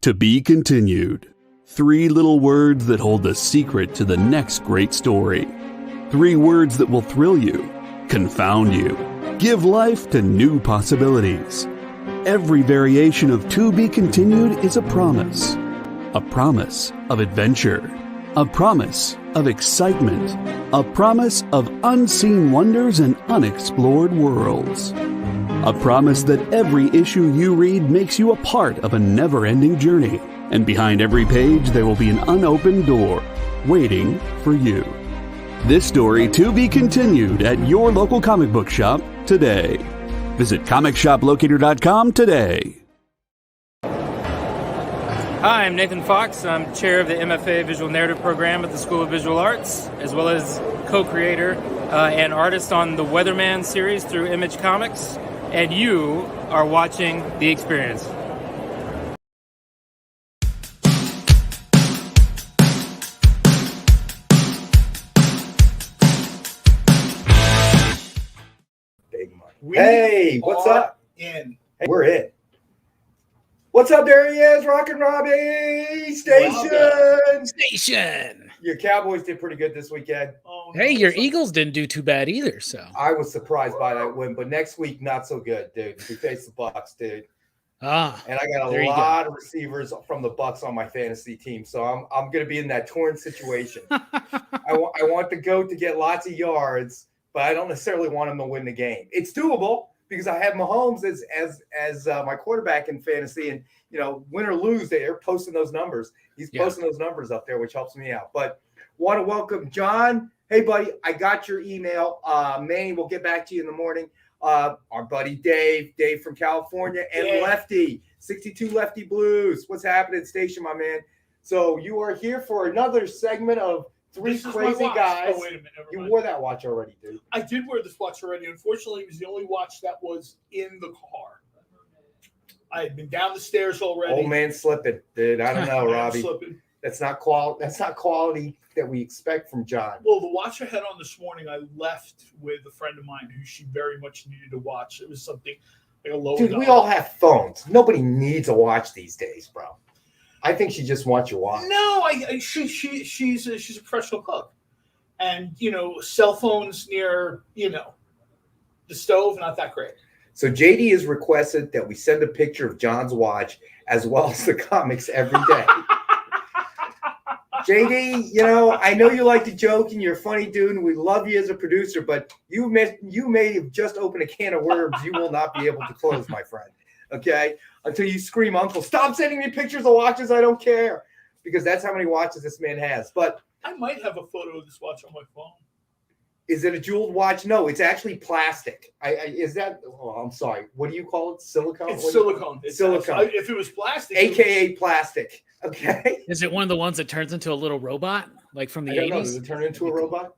To be continued. 3 little words that hold the secret to the next great story. 3 words that will thrill you, confound you, give life to new possibilities. Every variation of To Be Continued is a promise of adventure, a promise of excitement, a promise of unseen wonders and unexplored worlds. A promise that every issue you read makes you a part of a never-ending journey. And behind every page, there will be an unopened door waiting for you. This story to be continued at your local comic book shop today. Visit comicshoplocator.com today. Hi, I'm Nathan Fox. I'm chair of the MFA Visual Narrative Program at the School of Visual Arts, as well as co-creator and artist on the Weatherman series through Image Comics. And you are watching The Experience. Big money. Hey, what's up? Hey, we're in. What's up? There he is, Rockin' Robbie Station. Your Cowboys did pretty good this weekend. Hey, your Eagles didn't do too bad either. So I was surprised by that win, but next week not so good, dude. We face the Bucks, dude. And I got a lot of receivers from the Bucks on my fantasy team, so I'm going to be in that torn situation. I want the GOAT to get lots of yards, but I don't necessarily want him to win the game. It's doable because I have Mahomes as my quarterback in fantasy, and win or lose, they're posting those numbers. He's posting those numbers up there, which helps me out. But want to welcome John. Hey, buddy, I got your email. Manny, we'll get back to you in the morning. Our buddy Dave from California, and Lefty, 62 Lefty Blues. What's happening, Station, my man? So you are here for another segment of Three Crazy Guys. Oh, wait a minute. You wore that watch already, dude. I did wear this watch already. Unfortunately, it was the only watch that was in the car. I had been down the stairs already. Old man slipping, dude. I don't know, Robbie. That's not quality that we expect from John. Well, the watch I had on this morning, I left with a friend of mine who she very much needed to watch. It was something like a lower. Dude, we all have phones. Nobody needs a watch these days, bro. I think she just wants your watch. No, she's a professional cook, and cell phones near the stove, not that great. So JD has requested that we send a picture of John's watch as well as the comics every day. JD, I know you like to joke and you're a funny dude and we love you as a producer, but you may have just opened a can of worms you will not be able to close, my friend. Okay? Until you scream, Uncle, stop sending me pictures of watches, I don't care. Because that's how many watches this man has. But I might have a photo of this watch on my phone. Is it a jeweled watch? No, it's actually plastic. Is that? Oh, I'm sorry. What do you call it? Silicone? It's silicone. Silicone. If it was plastic, AKA plastic. Okay. Is it one of the ones that turns into a little robot, like from the 80s? Does it turn into a robot?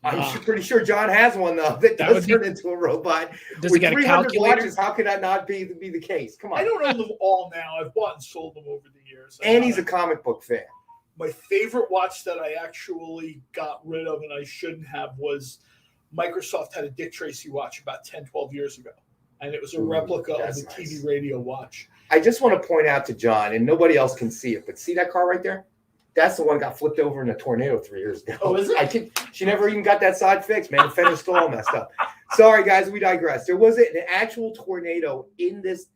I'm pretty sure John has one though that does turn into a robot. Does it get a calculator? Watches, how could that not be the case? Come on. I don't own them all now. I've bought and sold them over the years. And he's a comic book fan. My favorite watch that I actually got rid of and I shouldn't have was Microsoft had a Dick Tracy watch about 10, 12 years ago. And it was a replica of the TV radio watch. I just want to point out to John, and nobody else can see it, but see that car right there? That's the one that got flipped over in a tornado 3 years ago. Oh, is it? She never even got that side fixed, man. The fender's still all messed up. Sorry, guys, we digress. There was an actual tornado in this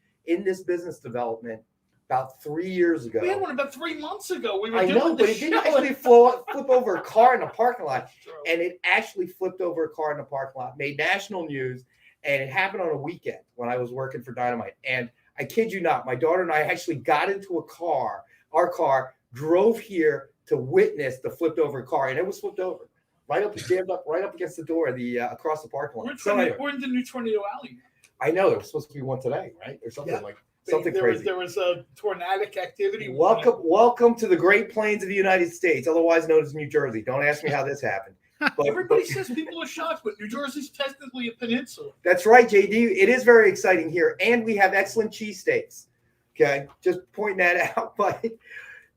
business development about 3 years ago. We had one about 3 months ago. I know, but it didn't actually flip over a car in a parking lot. And it actually flipped over a car in the parking lot, made national news, and it happened on a weekend when I was working for Dynamite. And I kid you not, my daughter and I actually got into our car, drove here to witness the flipped over car, and it was flipped over. Jammed up right up against the door across the parking lot. We're in the new Tornado Alley. I know, there was supposed to be one today, right? Or something crazy. There was a tornadic activity. Welcome to the Great Plains of the United States, otherwise known as New Jersey. Don't ask me how this happened. But everybody says people are shocked, but New Jersey's technically a peninsula. That's right, JD. It is very exciting here, and we have excellent cheesesteaks. Okay, just pointing that out. But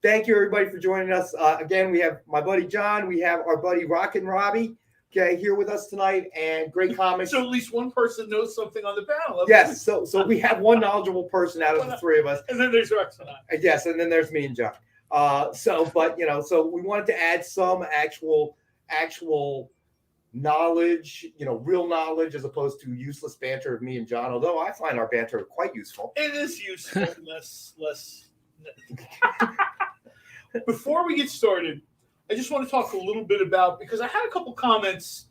thank you, everybody, for joining us. Again, we have my buddy John. We have our buddy Rockin' Robbie, okay, here with us tonight. And great comics. So at least one person knows something on the panel. Yes, so we have one knowledgeable person out of the three of us. And then there's Rex and I. Yes, and then there's me and John. So we wanted to add some actual knowledge, real knowledge, as opposed to useless banter of me and John. Although I find our banter quite useful. It is useful, less. Before we get started, I just want to talk a little bit about, because I had a couple comments.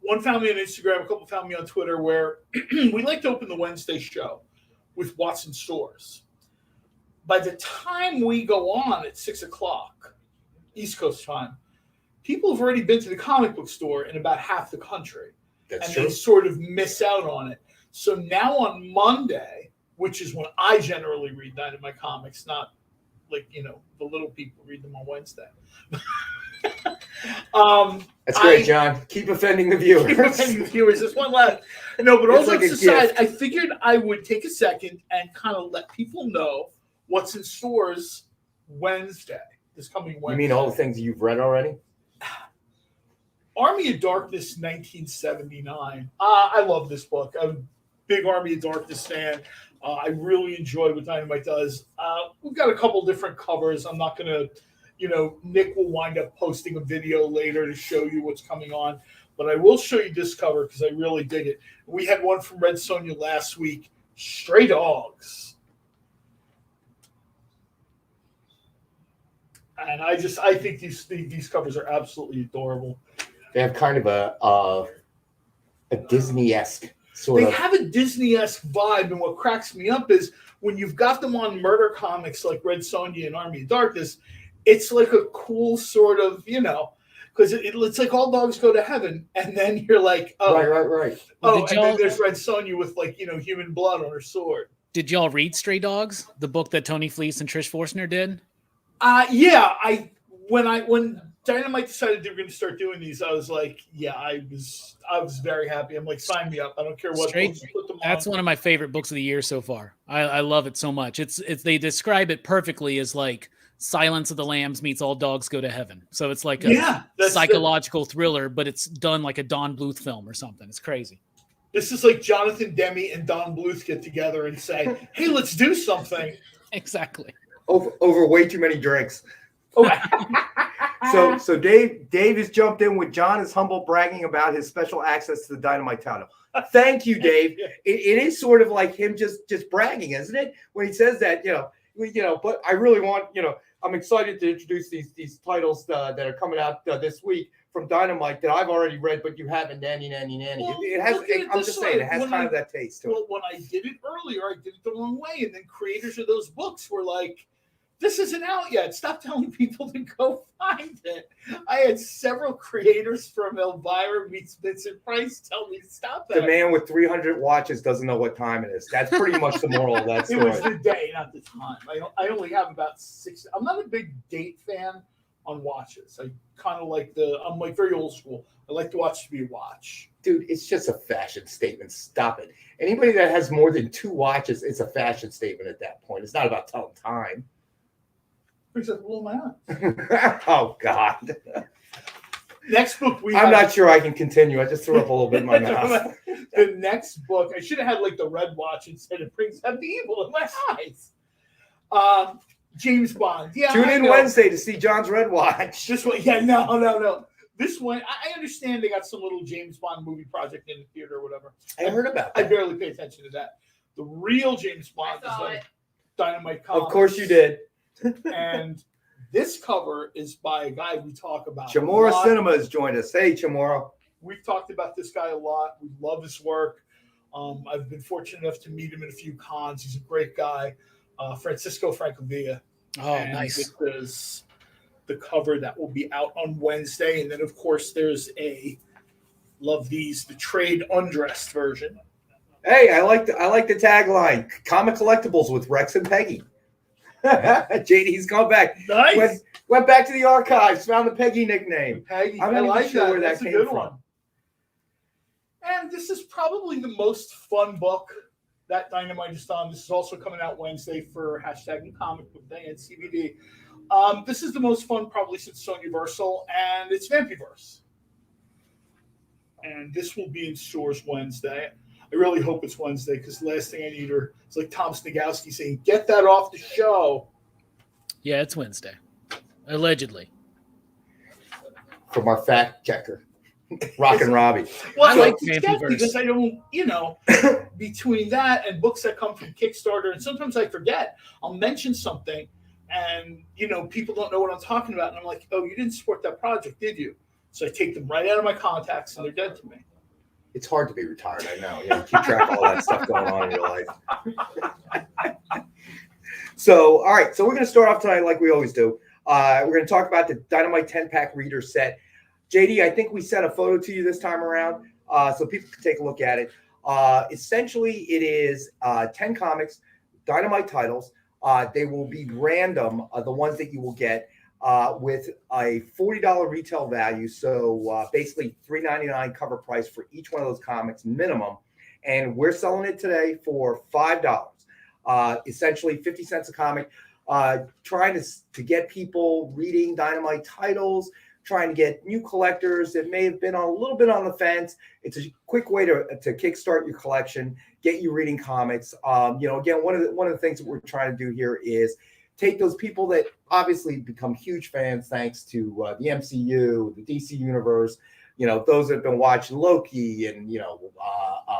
One found me on Instagram, a couple found me on Twitter, where we like to open the Wednesday show with what's in stores. By the time we go on at 6:00 East Coast time, people have already been to the comic book store in about half the country. That's true. They sort of miss out on it. So now on Monday, which is when I generally read Dynamite comics, not like, the little people read them on Wednesday. That's great, John. Keep offending the viewers. Keep offending the viewers. There's one last. No, but all jokes aside, I figured I would take a second and kind of let people know what's in stores Wednesday, this coming Wednesday. You mean all the things you've read already? Army of Darkness 1979. I love this book. I'm a big Army of Darkness fan. I really enjoy what Dynamite does. We've got a couple different covers. I'm not going to, Nick will wind up posting a video later to show you what's coming on. But I will show you this cover because I really dig it. We had one from Red Sonja last week, Stray Dogs. And I think these covers are absolutely adorable. They have kind of a Disney-esque sort of. They have a Disney-esque vibe, and what cracks me up is when you've got them on murder comics like Red Sonja and Army of Darkness, it's like a cool sort of, because it's like all dogs go to heaven, and then you're like, oh, right. Oh, and then there's Red Sonja with human blood on her sword. Did y'all read Stray Dogs, the book that Tony Fleece and Trish Forstner did? Yeah. When Dynamite decided they were going to start doing these, I was like, yeah, I was very happy. I'm like, sign me up. I don't care what books you put them on. That's one of my favorite books of the year so far. I love it so much. It's they describe it perfectly as like Silence of the Lambs meets All Dogs Go to Heaven. So it's like a psychological thriller, but it's done like a Don Bluth film or something. It's crazy. This is like Jonathan Demme and Don Bluth get together and say, hey, let's do something. Exactly. Over way too many drinks. So Dave has jumped in with John is humble bragging about his special access to the Dynamite title. Thank you, Dave. It is sort of like him just bragging, isn't it? When he says that, but I really want, I'm excited to introduce these titles that are coming out this week from Dynamite that I've already read, but you haven't. Nanny. Well, I'm just saying, it has kind of that taste to it. Well, when I did it earlier, I did it the wrong way, and then creators of those books were like, this isn't out yet. Stop telling people to go find it. I had several creators from Elvira meets Vincent Price tell me to stop that. The man with 300 watches doesn't know what time it is. That's pretty much the moral of that story. It was the day, not the time. I only have about 6. I'm not a big date fan on watches. I kind of like I'm like very old school. I like the watch to be a watch. Dude, it's just a fashion statement. Stop it. Anybody that has more than 2 watches, it's a fashion statement at that point. It's not about telling time. Except blow my eyes. Oh God. Next book I'm not sure I can continue. I just threw up a little bit in my mouth. The next book, I should have had like the red watch instead. It brings out the evil in my eyes. James Bond. Yeah. Tune in Wednesday to see John's red watch. This one, yeah, no. This one, I understand they got some little James Bond movie project in the theater or whatever. I heard about that. I barely pay attention to that. The real James Bond is like Dynamite Comics. Of course you did. And this cover is by a guy we talk about. Chamorro Cinema has joined us. Hey, Chamorro. We've talked about this guy a lot. We love his work. I've been fortunate enough to meet him in a few cons. He's a great guy. Francisco Francavilla. Oh, and nice. This is the cover that will be out on Wednesday. And then, of course, there's the trade undressed version. Hey, I like the tagline. Comic Collectables with Rex and Peggy. JD's gone back. Nice. Went back to the archives, found the Peggy nickname. Peggy, I'm not even sure where that came from. And this is probably the most fun book That Dynamite is done. This is also coming out Wednesday for #comic-book-day and CBD. This is the most fun probably since Universal, and it's Vampyverse. And this will be in stores Wednesday. I really hope it's Wednesday because the last thing I need is like Tom Snigowski saying, "Get that off the show." Yeah, it's Wednesday, allegedly. From our fact checker, Rockin' Robbie. Well, I like Vampyverse because I don't, between that and books that come from Kickstarter, and sometimes I forget. I'll mention something, and people don't know what I'm talking about, and I'm like, "Oh, you didn't support that project, did you?" So I take them right out of my contacts, and they're dead to me. It's hard to be retired, I know. Keep track of all that stuff going on in your life. So, all right. So we're going to start off tonight like we always do. We're going to talk about the Dynamite 10-pack reader set. JD, I think we sent a photo to you this time around so people can take a look at it. Essentially, it is 10 comics, Dynamite titles. They will be random, the ones that you will get. With a $40 retail value. So basically $3.99 cover price for each one of those comics minimum. And we're selling it today for $5. Essentially 50 cents a comic. Trying to get people reading Dynamite titles, trying to get new collectors that may have been a little bit on the fence. It's a quick way to kickstart your collection, get you reading comics. Again, one of the things that we're trying to do here is take those people that obviously become huge fans thanks to the MCU, the DC universe, those that have been watching Loki and,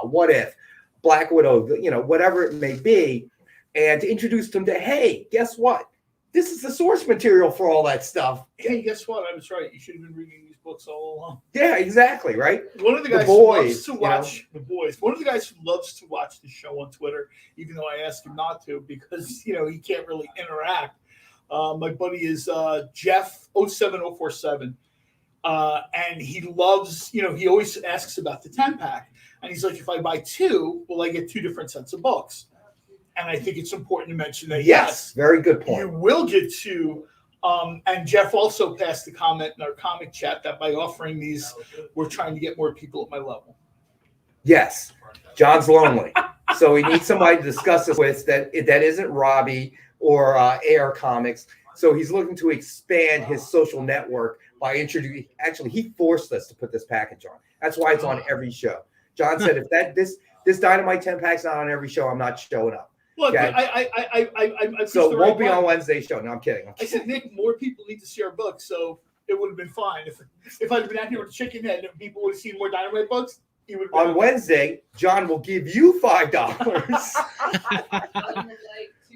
What If, Black Widow, whatever it may be, and to introduce them to, hey, guess what? This is the source material for all that stuff. Hey, guess what? I was right. You should have been reading these books all along. Yeah, exactly, right? One of the guys who loves to watch The Boys. One of the guys who loves to watch the show on Twitter, even though I asked him not to because, he can't really interact. My buddy is Jeff 07047. And he loves, he always asks about the 10-pack. And he's like, if I buy two, will I get two different sets of books? And I think it's important to mention that, yes, very good point. You will get two. And Jeff also passed the comment in our comic chat that by offering these, we're trying to get more people at my level. Yes. John's lonely. So he needs somebody to discuss this with that isn't Robbie or AR Comics. So he's looking to expand his social network by introducing. Actually, he forced us to put this package on. That's why it's on every show. John said, if this Dynamite 10-pack's not on every show, I'm not showing up. Look, okay? I so it won't be on Wednesday show. No, I'm kidding. I said, Nick, more people need to see our books, so it would have been fine. If I'd been out here with a chicken head and people would have seen more Dynamite books, he would have been on Wednesday, John will give you $5.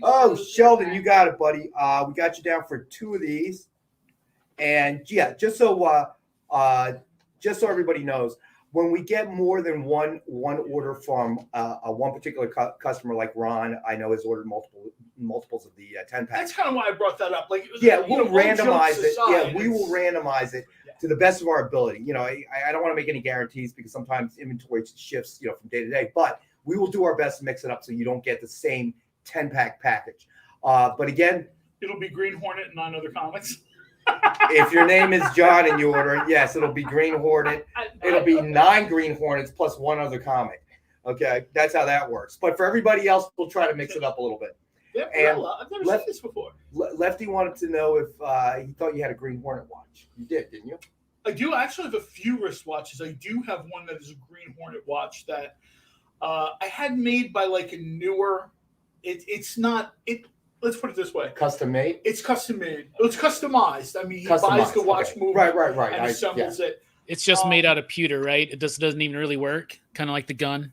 Oh, Sheldon, you got it, buddy. We got you down for two of these. And yeah, just so everybody knows, when we get more than one order from one particular customer, like Ron, I know has ordered multiples of the 10-pack. That's kind of why I brought that up. Like, we'll randomize it. Yeah, we will randomize it to the best of our ability. I don't want to make any guarantees because sometimes inventory shifts, from day to day. But we will do our best to mix it up so you don't get the same 10-pack package. But again, it'll be Green Hornet and 9 other comics. If your name is John and you order it, yes, it'll be Green Hornet. It'll be 9 Green Hornets plus 1 other comic. Okay, that's how that works. But for everybody else, we'll try to mix it up a little bit. Yeah, I've never seen this before. Lefty wanted to know if he thought you had a Green Hornet watch. You did, didn't you? I do actually have a few wristwatches. I do have one that is a Green Hornet watch that I had made by like a newer. It's not. Let's put it this way. Custom made? It's custom made. It's customized. I mean, he buys the watch movie. Right. And assembles it. It's just made out of pewter, right? It doesn't even really work. Kind of like the gun.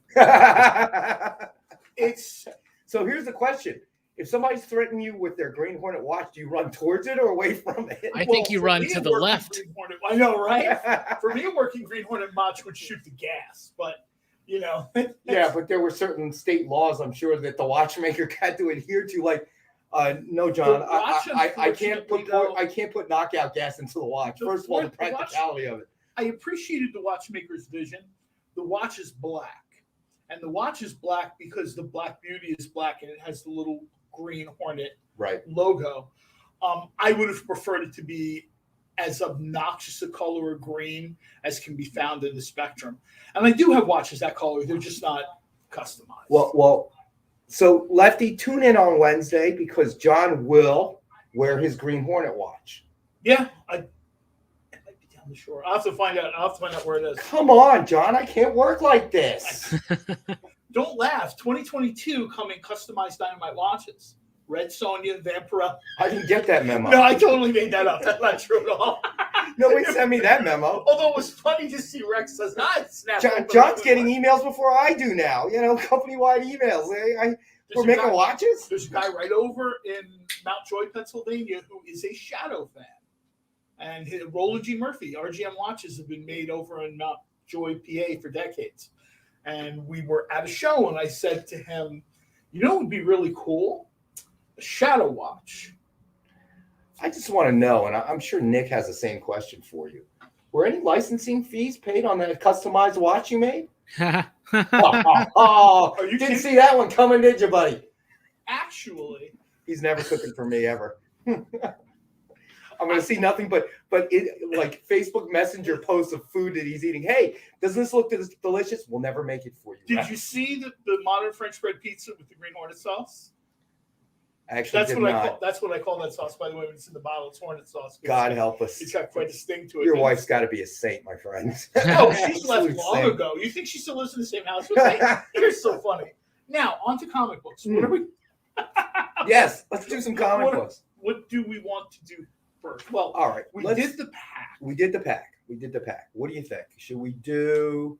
So here's the question. If somebody's threatening you with their Green Hornet watch, do you run towards it or away from it? I think you run to the left. I know, right? For me, a working Green Hornet watch would shoot the gas, but Yeah, but there were certain state laws, I'm sure, that the watchmaker had to adhere to, like, no, John, I can't put knockout gas into the watch. First of all, the practicality of it. I appreciated the watchmaker's vision. The watch is black, and the watch is black because the Black Beauty is black, and it has the little Green Hornet logo. I would have preferred it to be as obnoxious a color of green as can be found in the spectrum. And I do have watches that color; they're just not customized. Well. So, Lefty, tune in on Wednesday because John will wear his Green Hornet watch. Yeah, I might be down the shore. I'll have to find out where it is. Come on, John. I can't work like this. Don't laugh. 2022 coming customized Dynamite watches. Red Sonja, Vampyverse. I didn't get that memo. No, I totally made that up. That's not true at all. Nobody sent me that memo. Although it was funny to see Rex says, snap. John's getting emails before I do now. Company-wide emails. We're making watches? There's a guy right over in Mount Joy, Pennsylvania, who is a Shadow fan. And Roland G. Murphy, RGM watches have been made over in Mount Joy, PA for decades. And we were at a show, and I said to him, what would be really cool? A Shadow watch. I just want to know, and I'm sure Nick has the same question for you. Were any licensing fees paid on that customized watch you made? You didn't see that one coming, did you, buddy? Actually, he's never cooking for me ever. I'm going to see nothing but like Facebook Messenger posts of food that he's eating. Hey, doesn't this look delicious? We'll never make it for you. Did you see the modern French bread pizza with the Green Hornet sauce? Actually, that's what I call that sauce, by the way, when it's in the bottle. It's Hornet sauce. God help us. It's got quite a sting to it. Your wife's got to be a saint, my friend. Oh, she's left long ago. You think she still lives in the same house with me? You're so funny. Now, on to comic books. What are we? Yes, let's do some comic books. What do we want to do first? Well, all right. We did the pack. We did the pack. What do you think? Should we do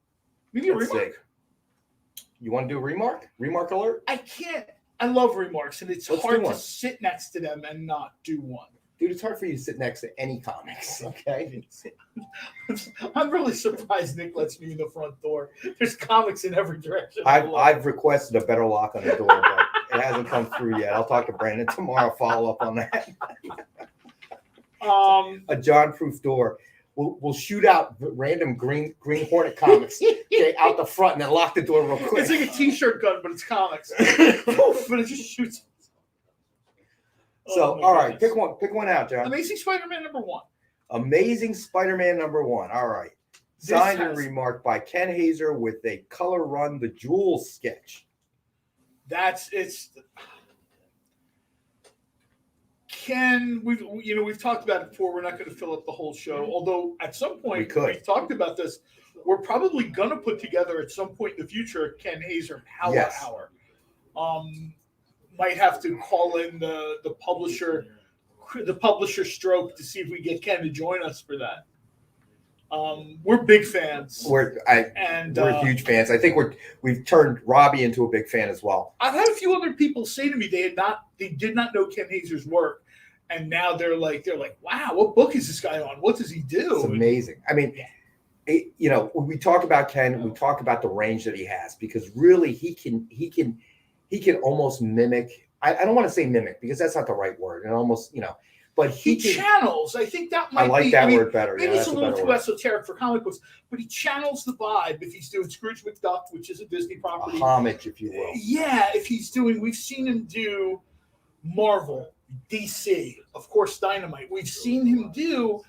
maybe a remark? You want to do a remark? Remark alert? I can't. I love remarks, and it's hard to sit next to them and not do one. Dude, it's hard for you to sit next to any comics, okay? I'm really surprised Nick lets me in the front door. There's comics in every direction. I've requested a better lock on the door, but it hasn't come through yet. I'll talk to Brandon tomorrow, follow up on that. A John-proof door. We'll shoot out random Green Hornet comics out the front and then lock the door real quick. It's like a T-shirt gun, but it's comics. But it just shoots. So, all right, pick one out, John. Amazing Spider-Man #1. Amazing Spider-Man #1. All right. Signed and remarked by Ken Hazer with a color run the Jewels sketch. Ken, we've talked about it before. We're not going to fill up the whole show. Although at some point we've talked about this. We're probably going to put together at some point in the future a Ken Hazer Power Hour. Might have to call in the publisher stroke to see if we get Ken to join us for that. We're big fans. We're huge fans. I think we've turned Robbie into a big fan as well. I've had a few other people say to me they did not know Ken Hazer's work, and now they're like, wow, what book is this guy on? What does he do? It's amazing. I mean, when we talk about Ken, we talk about the range that he has because really he can almost mimic. I don't want to say mimic because that's not the right word. And almost, but he channels. I think that might be. I like that word better. Maybe it's a little too esoteric for comic books, but he channels the vibe if he's doing Scrooge McDuck, which is a Disney property. A homage, if you will. Yeah, if he's doing, we've seen him do Marvel, DC, of course, Dynamite. We've seen him do,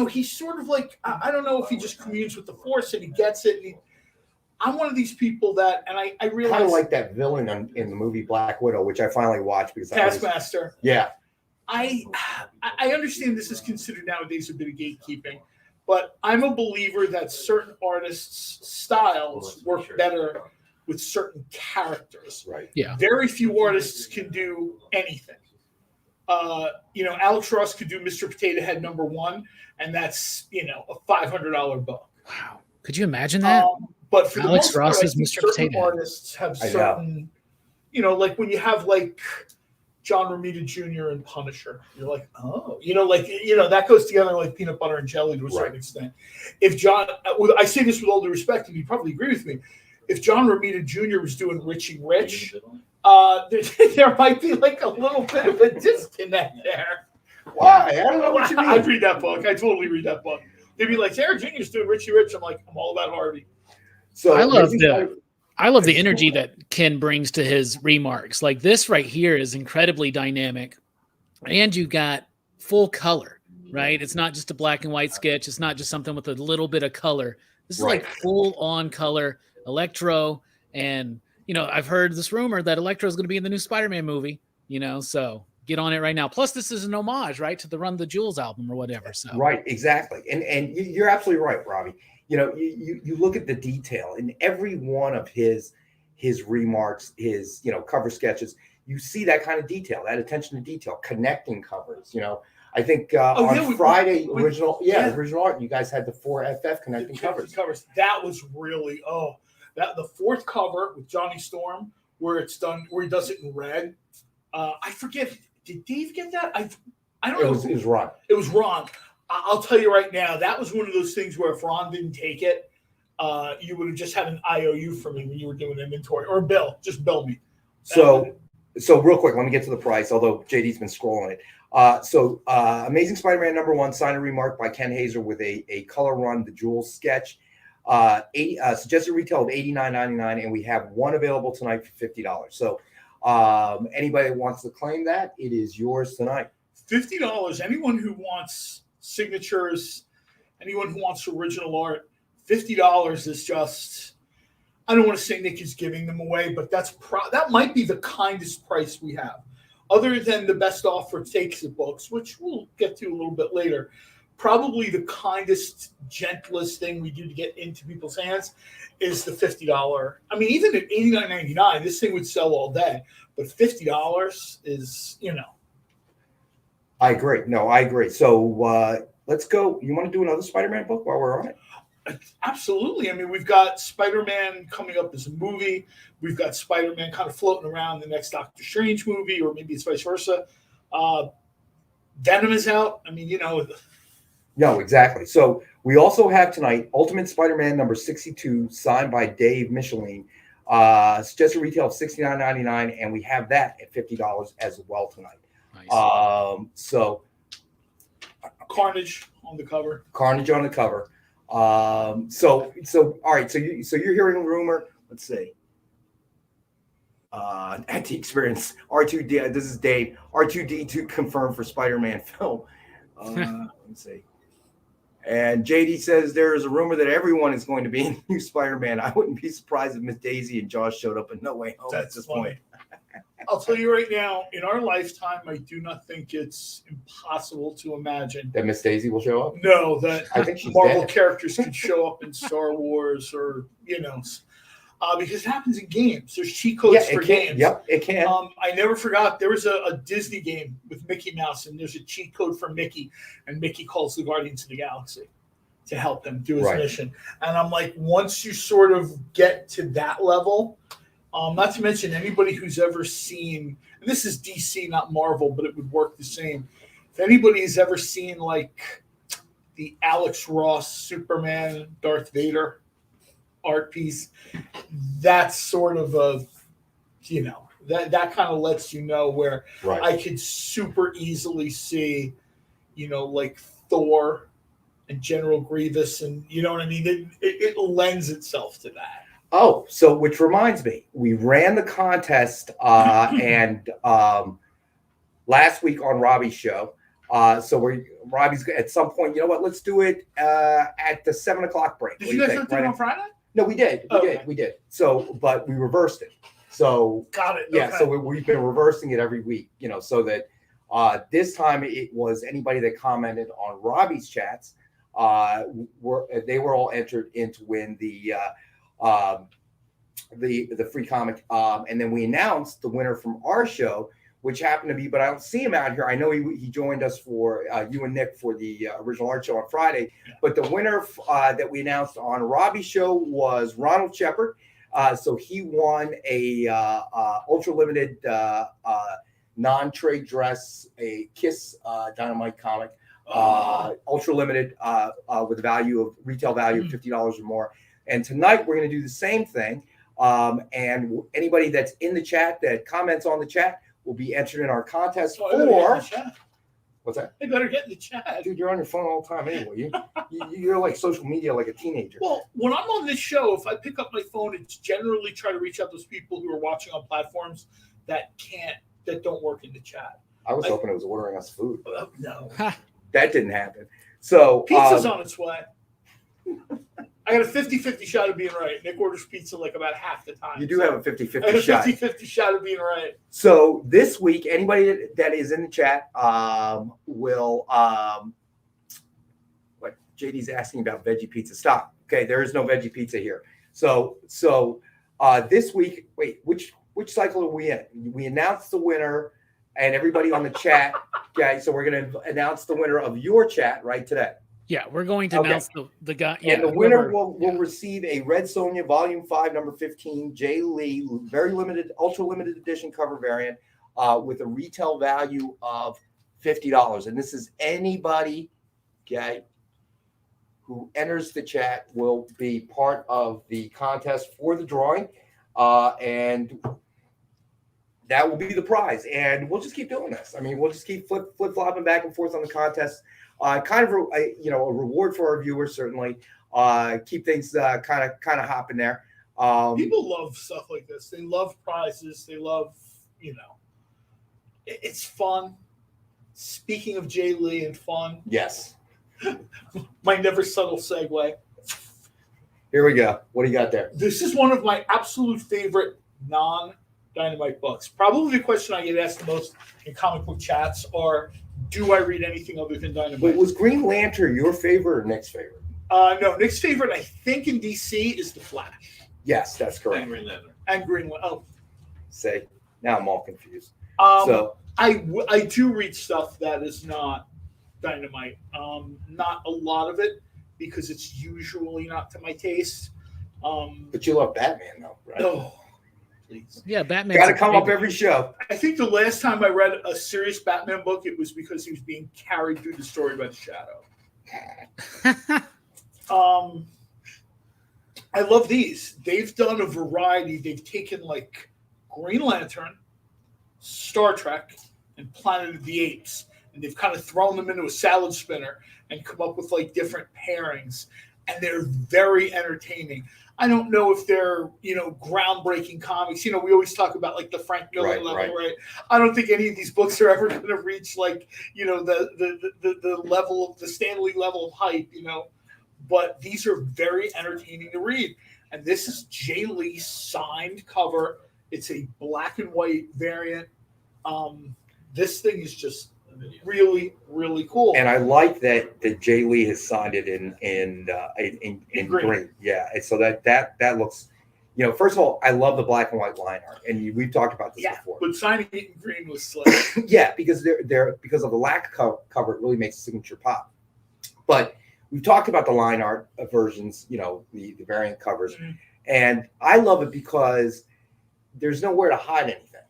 he's sort of like, I don't know if he just communes with the Force and he gets it. And I'm one of these people that, and I realize. Kind of like that villain in the movie Black Widow, which I finally watched because Taskmaster. Yeah. I understand this is considered nowadays a bit of gatekeeping, but I'm a believer that certain artists' styles work better with certain characters. Right. Yeah. Very few artists can do anything. Alex Ross could do Mr. Potato Head #1, and that's a $500 book. Wow. Could you imagine that? But for Alex the most Ross part, is Mr. Potato Head. Artists have certain, like when you have like John Romita Jr. and Punisher, you're like, oh, that goes together like peanut butter and jelly to a certain extent. If John, I say this with all due respect, and you probably agree with me, if John Romita Jr. was doing Richie Rich, there might be like a little bit of a disconnect there. Why? I don't know what you mean. I'd read that book. I totally read that book. They'd be like, Sarah Jr.'s doing Richie Rich. I'm like, I'm all about Harvey. So I love the energy that Ken brings to his remarks. Like this right here is incredibly dynamic, and you got full color, right? It's not just a black and white sketch. It's not just something with a little bit of color. This is like full on color, Electro, and I've heard this rumor that Electro is going to be in the new Spider-Man movie, so get on it right now. Plus, this is an homage, right, to the Run the Jewels album or whatever. So right, exactly. And you're absolutely right, Robbie. You look at the detail in every one of his remarks, his cover sketches. You see that kind of detail, that attention to detail, connecting covers. I think on Friday, original art, you guys had the 4FF connecting covers. That was really the fourth cover with Johnny Storm, where he does it in red. I forget. Did Dave get that? I don't know. It was Ron. It was Ron. I'll tell you right now, that was one of those things where if Ron didn't take it, you would have just had an IOU for me when you were doing inventory, or bill. Just bill me. So real quick, let me get to the price, although JD's been scrolling it. Amazing Spider-Man #1, sign and remark by Ken Hazer with a color run, the Jewels sketch. Suggested retail of $89.99, and we have one available tonight for $50. So anybody that wants to claim that, it is yours tonight. $50. Anyone who wants signatures, anyone who wants original art, $50 is just, I don't want to say Nick is giving them away, but that might be the kindest price we have. Other than the best offer takes the books, which we'll get to a little bit later, probably the kindest, gentlest thing we do to get into people's hands is the $50. I mean, even at $89.99, this thing would sell all day, but $50 is, I agree. No, I agree. So let's go. You want to do another Spider-Man book while we're on it? Absolutely. I mean, we've got Spider-Man coming up as a movie. We've got Spider-Man kind of floating around the next Doctor Strange movie, or maybe it's vice versa. Venom is out. I mean, No, exactly. So we also have tonight Ultimate Spider-Man #62, signed by Dave Michelin. Suggested retail of $69.99, and we have that at $50 as well tonight. Nice. So Carnage on the cover. So all right. So you're hearing a rumor. Let's see. At the experience, R2D. This is Dave. R2D2 confirmed for Spider-Man film. Let's see. And JD says there is a rumor that everyone is going to be in new Spider-Man. I wouldn't be surprised if Miss Daisy and Josh showed up in No Way Home at this point. I'll tell you right now, in our lifetime, I do not think it's impossible to imagine that Miss Daisy will show up. No, that I think she's Marvel dead. Characters could show up in Star Wars, or because it happens in games. There's cheat codes for games. Yep, it can. I never forgot there was a Disney game with Mickey Mouse, and there's a cheat code for Mickey, and Mickey calls the Guardians of the Galaxy to help him do his mission. And I'm like, once you sort of get to that level. Not to mention anybody who's ever seen, and this is DC, not Marvel, but it would work the same. If anybody has ever seen like the Alex Ross Superman Darth Vader art piece, that's sort of that kind of lets you know where I could super easily see, like Thor and General Grievous, and you know what I mean? It lends itself to that. Oh, so which reminds me, we ran the contest and last week on Robbie's show. So Robbie's at some point. You know what? Let's do it at the 7:00 break. Did you guys not do it on Friday? No, we did. We did. So, but we reversed it. So got it. Yeah. Okay. So we've been reversing it every week. So that this time it was anybody that commented on Robbie's chats. They were all entered in to win the free comic, and then we announced the winner from our show, which happened to be, but I don't see him out here. I know he joined us for you and Nick for the original art show on Friday, but the winner that we announced on Robbie's show was Ronald Shepard. So he won a ultra limited non-trade dress, a Kiss Dynamite comic, ultra limited with retail value of $50 or more. And tonight we're going to do the same thing. And anybody that's in the chat that comments on the chat will be entered in our contest what's that? They better get in the chat. Dude, you're on your phone all the time anyway. You're like social media like a teenager. Well, when I'm on this show, if I pick up my phone, it's generally try to reach out to those people who are watching on platforms that don't work in the chat. I was hoping it was ordering us food. No. That didn't happen. So pizza's on its way. I got a 50-50 shot of being right. Nick orders pizza like about half the time. You do have a 50-50 shot. I have a 50-50 shot of being right. So this week, anybody that is in the chat will what JD's asking about veggie pizza. Stop. Okay, there is no veggie pizza here. So this week, wait, which cycle are we in? We announced the winner, and everybody on the chat. Okay, so we're going to announce the winner of your chat right today. Yeah, we're going to announce the guy. Yeah, and the winner will receive a Red Sonja Volume 5, number 15, Jay Lee, very limited, ultra limited edition cover variant with a retail value of $50. And this is anybody, okay, who enters the chat will be part of the contest for the drawing. And that will be the prize. And we'll just keep doing this. I mean, we'll just keep flip-flopping back and forth on the contest. Kind of a reward for our viewers, certainly. Keep things kind of hopping there. People love stuff like this. They love prizes. They love, it's fun. Speaking of Jay Lee and fun. Yes. My never subtle segue. Here we go. What do you got there? This is one of my absolute favorite non-Dynamite books. Probably the question I get asked the most in comic book chats are, do I read anything other than Dynamite? But was Green Lantern your favorite or Nick's favorite? No, Nick's favorite, I think, in DC is The Flash. Yes, that's correct. And Green Lantern. And Green Lantern. Oh. Say, now I'm all confused. I do read stuff that is not Dynamite. Not a lot of it, because it's usually not to my taste. But you love Batman, though, right? Oh, please. Yeah, Batman. Got to come up every show. I think the last time I read a serious Batman book, it was because he was being carried through the story by the Shadow. I love these. They've done a variety. They've taken like Green Lantern, Star Trek, and Planet of the Apes, and they've kind of thrown them into a salad spinner and come up with like different pairings, and they're very entertaining. I don't know if they're, groundbreaking comics. We always talk about like the Frank Miller level, right? I don't think any of these books are ever going to reach like, the level of the Stan Lee level of hype, but these are very entertaining to read. And this is Jay Lee's signed cover. It's a black and white variant. This thing is just really, really cool. And I like that Jay Lee has signed it in green. Yeah, and so that looks, first of all, I love the black and white line art, and we've talked about this before. But signing it in green was slick. Yeah, because because of the lack of cover, it really makes the signature pop. But we've talked about the line art versions, the variant covers, and I love it because there's nowhere to hide anything.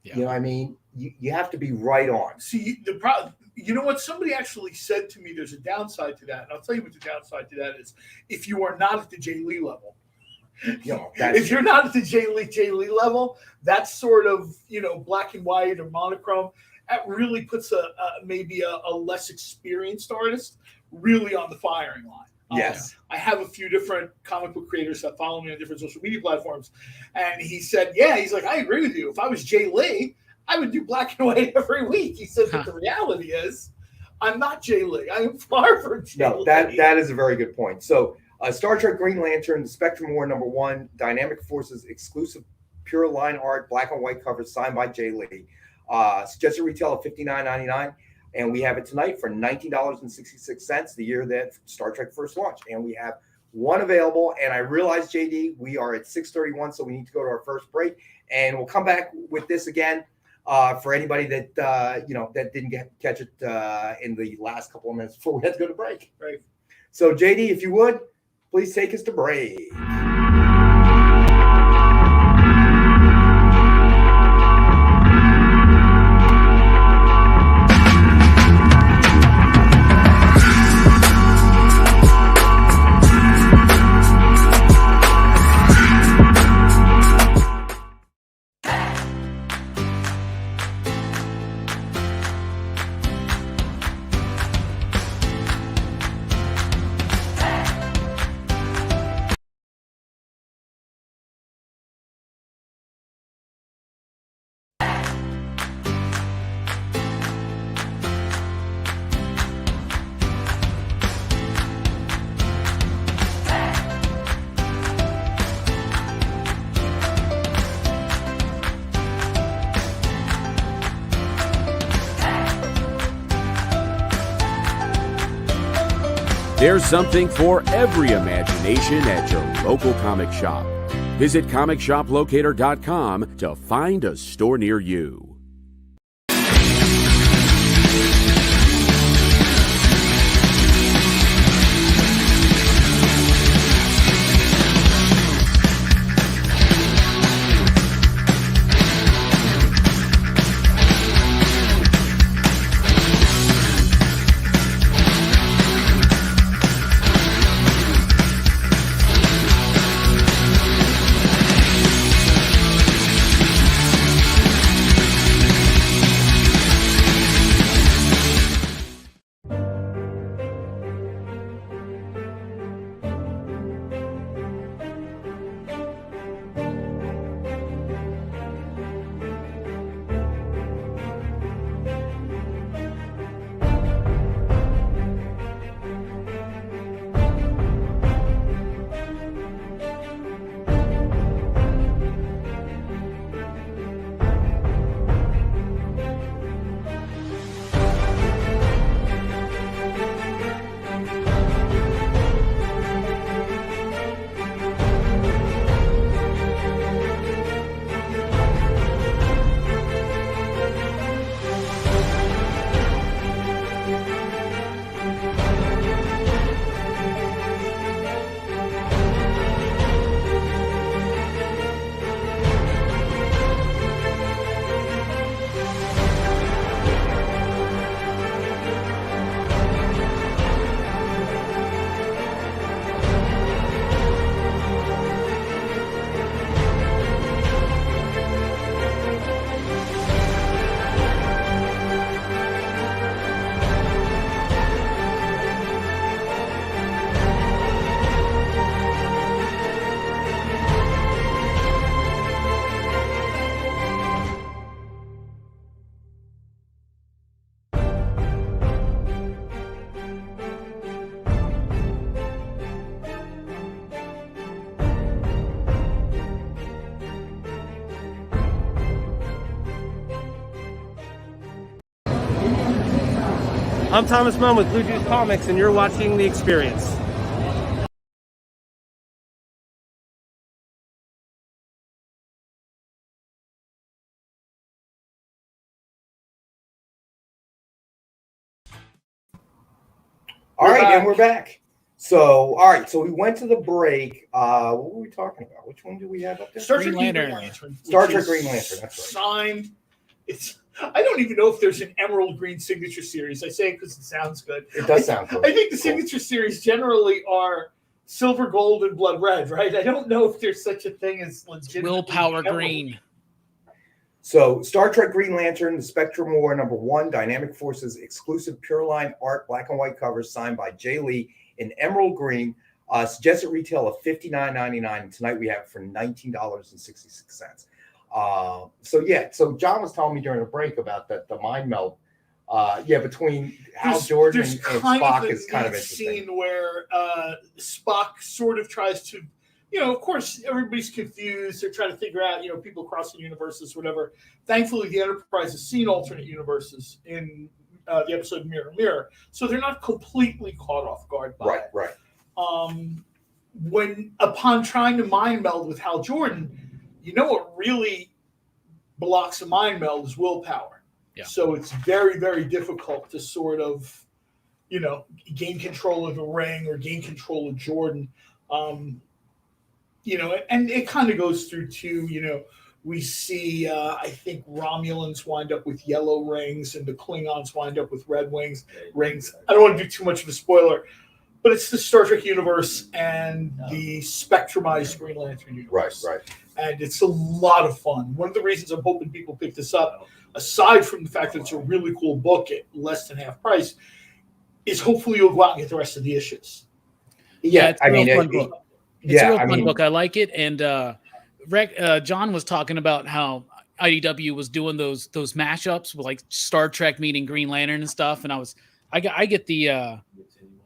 Yeah. You know what I mean? You have to be right on. See, the problem, you know what? Somebody actually said to me there's a downside to that. And I'll tell you what the downside to that is. If you are not at the Jay Lee level, if you're not at the Jay Lee level, that's sort of, black and white or monochrome. That really puts maybe a less experienced artist really on the firing line. Yes. I have a few different comic book creators that follow me on different social media platforms. And he said, he's like, I agree with you. If I was Jay Lee, I would do black and white every week. He said, but the reality is, I'm not Jay Lee. I am far from Jay Lee. That is a very good point. So, Star Trek Green Lantern, the Spectrum War #1, Dynamic Forces exclusive pure line art, black and white covers signed by Jay Lee. Suggested retail of $59.99. And we have it tonight for $19.66, the year that Star Trek first launched. And we have one available. And I realize, JD, we are at 6:31, so we need to go to our first break. And we'll come back with this again. For anybody that that didn't catch it in the last couple of minutes before we had to go to break. Right. So, JD, if you would, please take us to break. There's something for every imagination at your local comic shop. Visit ComicShopLocator.com to find a store near you. I'm Thomas Munn with Blue Juice Comics, and you're watching The Experience. All right, and we're back. So, all right, so we went to the break. What were we talking about? Which one do we have up there? Star Trek Green Lantern. Star Trek Green Lantern, that's right. Signed. I don't even know if there's an Emerald Green signature series. I say it because it sounds good. It does sound good. I think the signature series generally are silver, gold, and blood red, right? I don't know if there's such a thing as legit willpower green. So, Star Trek Green Lantern, the Spectrum War #1, Dynamic Forces exclusive Pure Line art, black and white covers signed by Jay Lee in Emerald Green. Suggested retail of $59.99. And tonight we have it for $19.66. So John was telling me during the break about the mind meld. Between Hal Jordan and Spock is kind of interesting. Scene where Spock sort of tries to, of course, everybody's confused. They're trying to figure out, people crossing universes, whatever. Thankfully, the Enterprise has seen alternate universes in the episode Mirror Mirror, so they're not completely caught off guard by it. Right. Upon trying to mind meld with Hal Jordan, what really blocks a mind meld is willpower. Yeah. So it's very, very difficult to sort of, gain control of the ring or gain control of Jordan. And it kind of goes through too, we see, I think Romulans wind up with yellow rings and the Klingons wind up with red rings. I don't want to do too much of a spoiler, but it's the Star Trek universe and the spectrumized Green Lantern universe. Right. And it's a lot of fun. One of the reasons I'm hoping people pick this up, aside from the fact that it's a really cool book at less than half price, is hopefully you'll go out and get the rest of the issues. Yeah, it's a real fun book. It's a real fun book. I like it. And John was talking about how IDW was doing those mashups with like Star Trek meeting Green Lantern and stuff. And I get the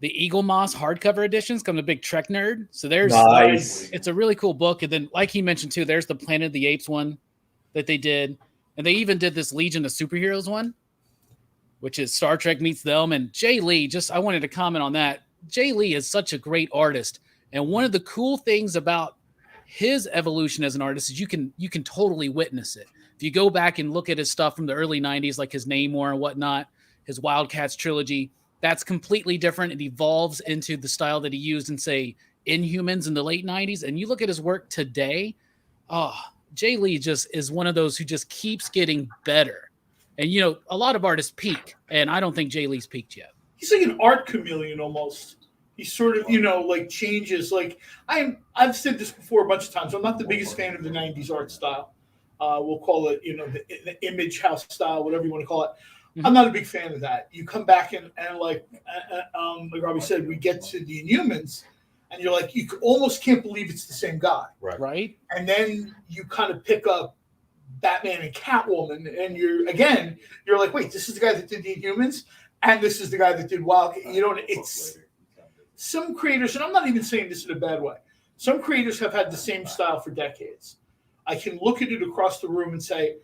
Eagle Moss hardcover editions. I'm a big Trek nerd, so there's nice. It's a really cool book. And then, like he mentioned too, there's the Planet of the Apes one that they did, and they even did this Legion of Superheroes one, which is Star Trek meets them. And Jay Lee, I wanted to comment on that. Jay Lee is such a great artist. And one of the cool things about his evolution as an artist is you can totally witness it. If you go back and look at his stuff from the early 90s, like his Namor and whatnot, his Wildcats trilogy, that's completely different. It evolves into the style that he used in, say, Inhumans in the late 90s. And you look at his work today, Jay Lee just is one of those who just keeps getting better. And, a lot of artists peak, and I don't think Jay Lee's peaked yet. He's like an art chameleon almost. He sort of, like changes. Like I've said this before a bunch of times. I'm not the biggest fan of the 90s art style. We'll call it, the image house style, whatever you want to call it. Mm-hmm. I'm not a big fan of that. You come back and like Robbie said, we get to the Inhumans, and you're like, you almost can't believe it's the same guy. Right. And then you kind of pick up Batman and Catwoman, and you're like, wait, this is the guy that did the Inhumans, and this is the guy that did Wild. It's some creators, and I'm not even saying this in a bad way. Some creators have had the same style for decades. I can look at it across the room and say,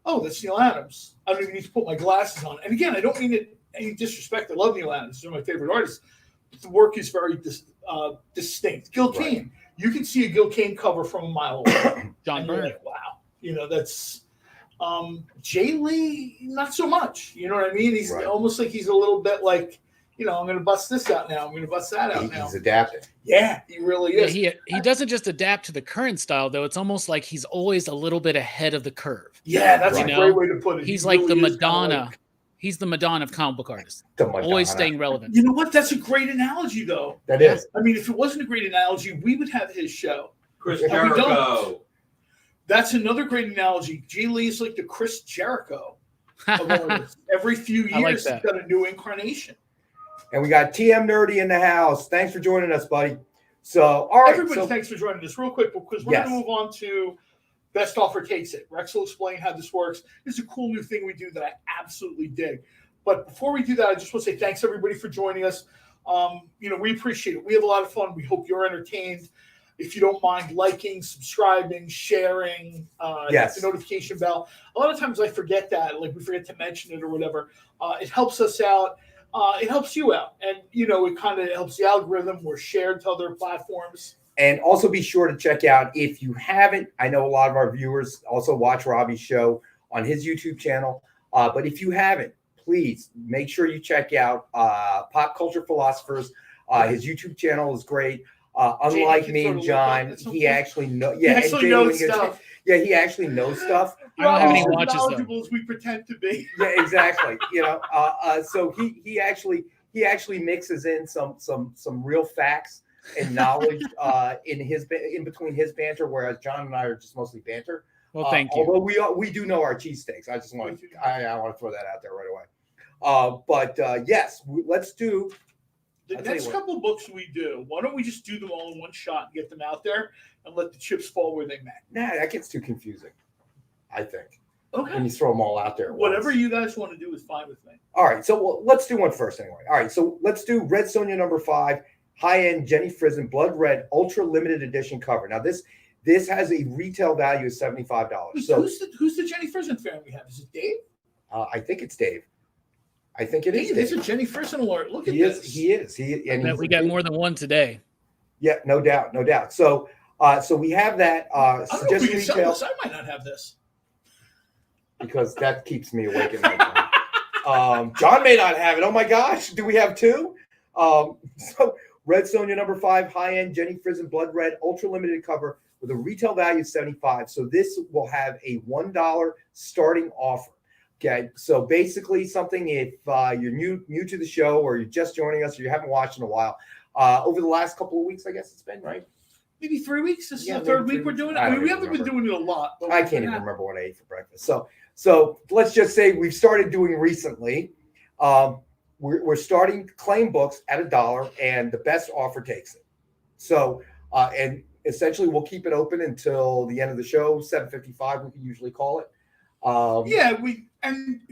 oh, that's Neil Adams. I don't even need to put my glasses on. And again, I don't mean it any disrespect. I love Neil Adams. He's one of my favorite artists. But the work is very distinct. Gil Kane. You can see a Gil Kane cover from a mile away. John Byrne. Like, wow. That's Jay Lee, not so much. You know what I mean? He's almost like he's a little bit like, I'm going to bust this out now. I'm going to bust that out now. He's adapting. Yeah, he really is. He doesn't just adapt to the current style, though. It's almost like he's always a little bit ahead of the curve. Yeah, that's a great way to put it. He's like really the Madonna. He's the Madonna of comic book artists. Always staying relevant. You know what? That's a great analogy, though. That is. I mean, if it wasn't a great analogy, we would have his show. Chris Jericho. That's another great analogy. Jay Lee is like the Chris Jericho of artists. Every few years, he's got a new incarnation. And we got TM Nerdy in the house. Thanks for joining us, buddy. So, all right. Everybody, thanks for joining us. Real quick, because we're going to move on to Best Offer Takes It. Rex will explain how this works. It's a cool new thing we do that I absolutely dig. But before we do that, I just want to say thanks, everybody, for joining us. We appreciate it. We have a lot of fun. We hope you're entertained. If you don't mind liking, subscribing, sharing, hit the notification bell. A lot of times I forget that, like we forget to mention it or whatever. It helps us out. It helps you out. And, it kind of helps the algorithm. We're shared to other platforms. And also be sure to check out, if you haven't, I know a lot of our viewers also watch Robbie's show on his YouTube channel. But if you haven't, please make sure you check out Pop Culture Philosophers. His YouTube channel is great. Unlike me and John, he actually knows. Yeah, he actually knows stuff. Yeah, he actually knows stuff. I don't have any watches, knowledgeable as we pretend to be. Yeah, exactly. So he actually mixes in some real facts and knowledge in between his banter, whereas John and I are just mostly banter. Well, thank you. Although we do know our cheesesteaks. I just want to throw that out there right away. Yes, let's do. The next couple books we do, why don't we just do them all in one shot and get them out there and let the chips fall where they may? Nah, that gets too confusing, I think. Okay. When you throw them all out there. Whatever you guys want to do is fine with me. All right, so let's do one first anyway. All right, so let's do Red Sonja #5, high-end Jenny Frison, blood red, ultra limited edition cover. Now this has a retail value of $75. So who's the Jenny Frison fan we have? Is it Dave? I think it's Dave. I think it is. It's a Jenny Frison alert. Look at this. He is. We got more than one today. Yeah, no doubt. So we have that. I don't know if we can sell this. I might not have this. Because that keeps me awake at night. John may not have it. Oh my gosh, do we have two? So Red Sonja #5, high-end Jenny Frison, blood red, ultra limited cover with a retail value of $75. So this will have a $1 starting offer. Okay, so basically something if you're new to the show or you're just joining us or you haven't watched in a while, over the last couple of weeks, I guess it's been, right? Maybe 3 weeks. This is the third week we're doing it. I mean, we haven't been doing it a lot. I can't even remember what I ate for breakfast. So let's just say we've started doing recently. We're starting claim books at $1, and the best offer takes it. So and essentially we'll keep it open until the end of the show, 7:55. We can usually call it. And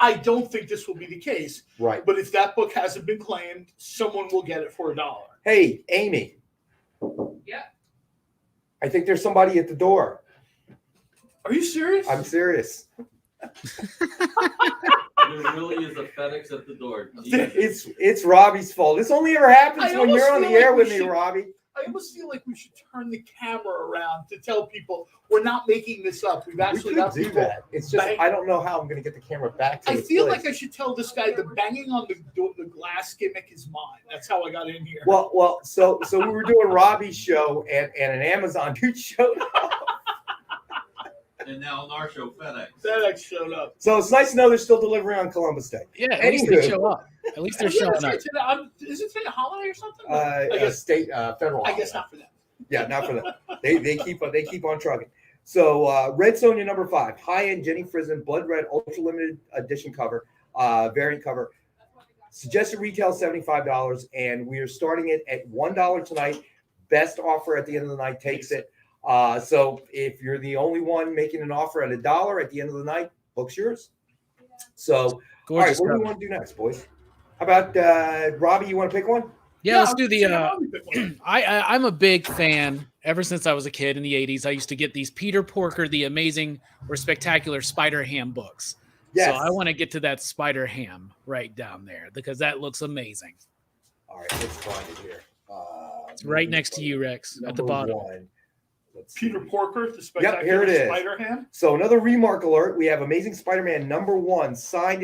I don't think this will be the case. Right. But if that book hasn't been claimed, someone will get it for $1. Hey, Amy. Yeah. I think there's somebody at the door. Are you serious? I'm serious. There really is a FedEx at the door. It's Robbie's fault. This only ever happens when you're on the air with me, Robbie. I almost feel like we should turn the camera around to tell people we're not making this up. We've actually got people. That. It's just I don't know how I'm going to get the camera back to I feel like I should tell this guy the banging on the glass gimmick is mine. That's how I got in here. Well, so we were doing Robbie's show and an Amazon dude showed up. And now on our show, FedEx showed up. So it's nice to know they're still delivering on Columbus Day. Yeah, at least they show up. At least they're showing up. Is it today a holiday or something? I guess state, federal. I guess not for them. Yeah, not for them. They keep on trucking. So Red Sonja number 5, high-end Jenny Frison blood red ultra limited edition cover, variant cover. Suggested retail $75, and we are starting it at $1 tonight. Best offer at the end of the night takes it. So if you're the only one making an offer at $1 at the end of the night, book's yours. So, gorgeous. All right, what do we want to do next, boys? How about Robbie? You want to pick one? Yeah, let's do the. I'm a big fan. Ever since I was a kid in the '80s, I used to get these Peter Porker, the Amazing or Spectacular Spider-Ham books. Yes. So I want to get to that Spider-Ham right down there because that looks amazing. All right, let's find it here. It's right next to you, Rex, at the bottom. Peter Porker, the Spectacular here it is. Spider-Ham. So another remark alert. We have Amazing Spider-Man #1 signed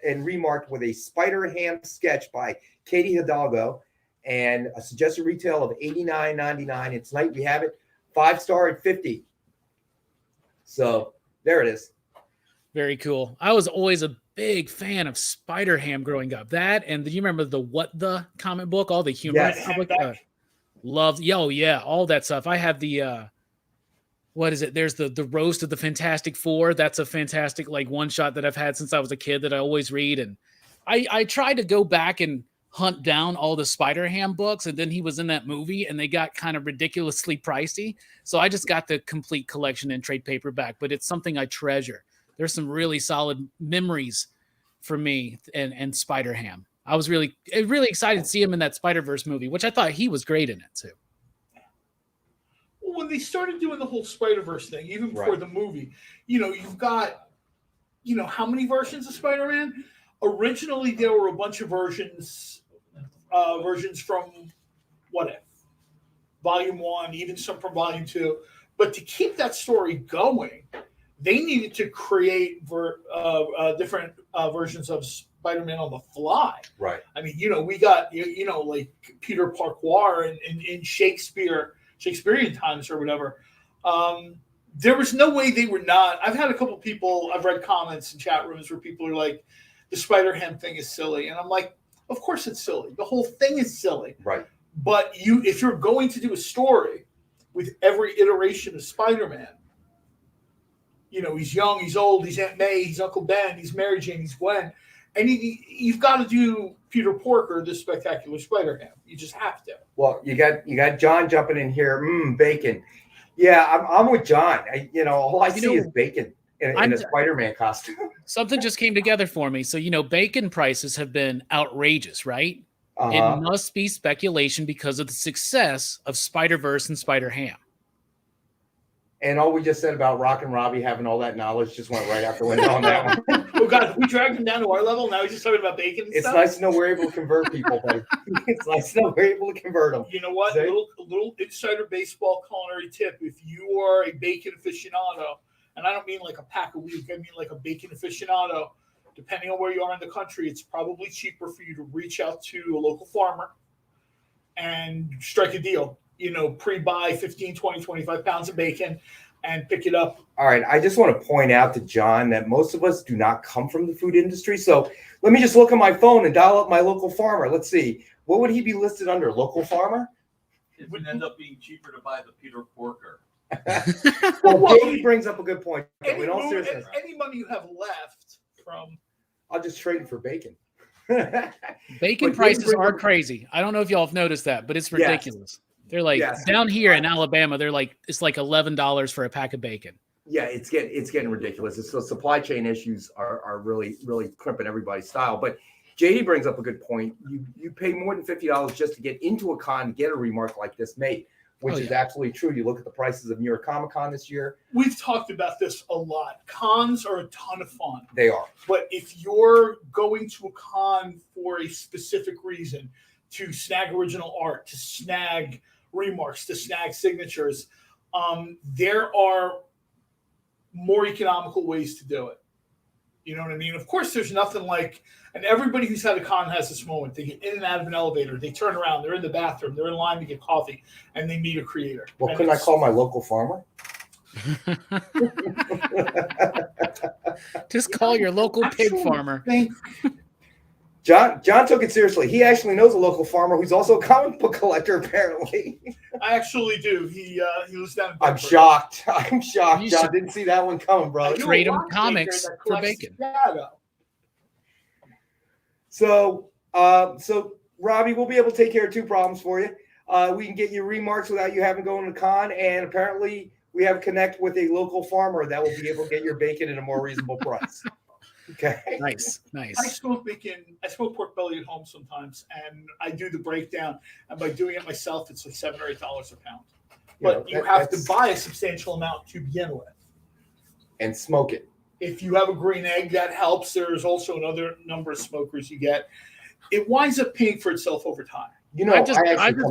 and remarked with a Spider-Ham sketch by Katie Hidalgo and a suggested retail of $89.99. And tonight we have it 5-star at $50. So there it is. Very cool. I was always a big fan of Spider-Ham growing up. That, and do you remember the What the comic book? All the humor comic book. Loved, all that stuff. I have the what is it? There's the Roast of the Fantastic Four. That's a fantastic one shot that I've had since I was a kid that I always read. And I tried to go back and hunt down all the Spider-Ham books, and then he was in that movie, and they got kind of ridiculously pricey. So I just got the complete collection in trade paperback. But it's something I treasure. There's some really solid memories for me and Spider-Ham. I was really excited to see him in that Spider-Verse movie, which I thought he was great in it too. Well, when they started doing the whole Spider-Verse thing, even before the movie, you've got, how many versions of Spider-Man? Originally, there were a bunch of versions from What If, Volume 1, even some from Volume 2. But to keep that story going, they needed to create different versions of Spider-Man on the fly. Right. I mean, we got, like Peter Parquois in Shakespearean times or whatever. There was no way they were not. I've had a couple people, I've read comments in chat rooms where people are like, the Spider-Ham thing is silly. And I'm like, of course it's silly. The whole thing is silly. Right. But if you're going to do a story with every iteration of Spider-Man, he's young, he's old, he's Aunt May, he's Uncle Ben, he's Mary Jane, he's Gwen. And you've got to do Peter Porker, the Spectacular Spider-Ham. You just have to. Well, you got John jumping in here. Bacon. Yeah, I'm with John. All I see is bacon in a Spider-Man costume. Something just came together for me. So, bacon prices have been outrageous, right? Uh-huh. It must be speculation because of the success of Spider-Verse and Spider-Ham. And all we just said about Rock and Robbie having all that knowledge just went right out the window on that one. Oh, God, we dragged him down to our level. Now he's just talking about bacon and stuff. It's nice to know we're able to convert people, buddy. It's nice to know we're able to convert them. You know what? A little insider baseball culinary tip. If you are a bacon aficionado, and I don't mean like a pack a week, I mean like a bacon aficionado, depending on where you are in the country, it's probably cheaper for you to reach out to a local farmer and strike a deal. Pre-buy 15, 20, 25 pounds of bacon and pick it up. All right. I just want to point out to John that most of us do not come from the food industry. So let me just look at my phone and dial up my local farmer. Let's see. What would he be listed under? Local farmer? It would end up being cheaper to buy the Peter Porker. Well, Davey brings up a good point. Any money you have left from... I'll just trade it for bacon. Bacon prices are crazy. I don't know if y'all have noticed that, but it's ridiculous. Yes. They're like down here in Alabama. They're like it's like $11 for a pack of bacon. Yeah, it's getting ridiculous. So supply chain issues are really crimping everybody's style. But JD brings up a good point. You pay more than $50 just to get into a con, get a remark like this made. which is absolutely true. You look at the prices of New York Comic Con this year. We've talked about this a lot. Cons are a ton of fun. They are. But if you're going to a con for a specific reason, to snag original art, to snag remarks, to snag signatures, there are more economical ways to do it. You know what I mean? Of course, there's nothing like, and everybody who's had a con has this moment. They get in and out of an elevator. They turn around. They're in the bathroom. They're in line to get coffee, and they meet a creator. Well, couldn't I call my local farmer? Just call your local pig farmer. John took it seriously. He actually knows a local farmer who's also a comic book collector, apparently. I actually do. He lives down in I'm shocked. I'm shocked. John didn't see that one coming, bro. Trade him comics for bacon. So Robbie, we'll be able to take care of two problems for you. We can get you remarks without you having to go to the con, and apparently we have connect with a local farmer that will be able to get your bacon at a more reasonable price. Okay. Nice. I smoke bacon. I smoke pork belly at home sometimes, and I do the breakdown. And by doing it myself, it's like $7 or $8 a pound. But you have to buy a substantial amount to begin with, and smoke it. If you have a green egg, that helps. There's also another number of smokers you get. It winds up paying for itself over time. You know, I've just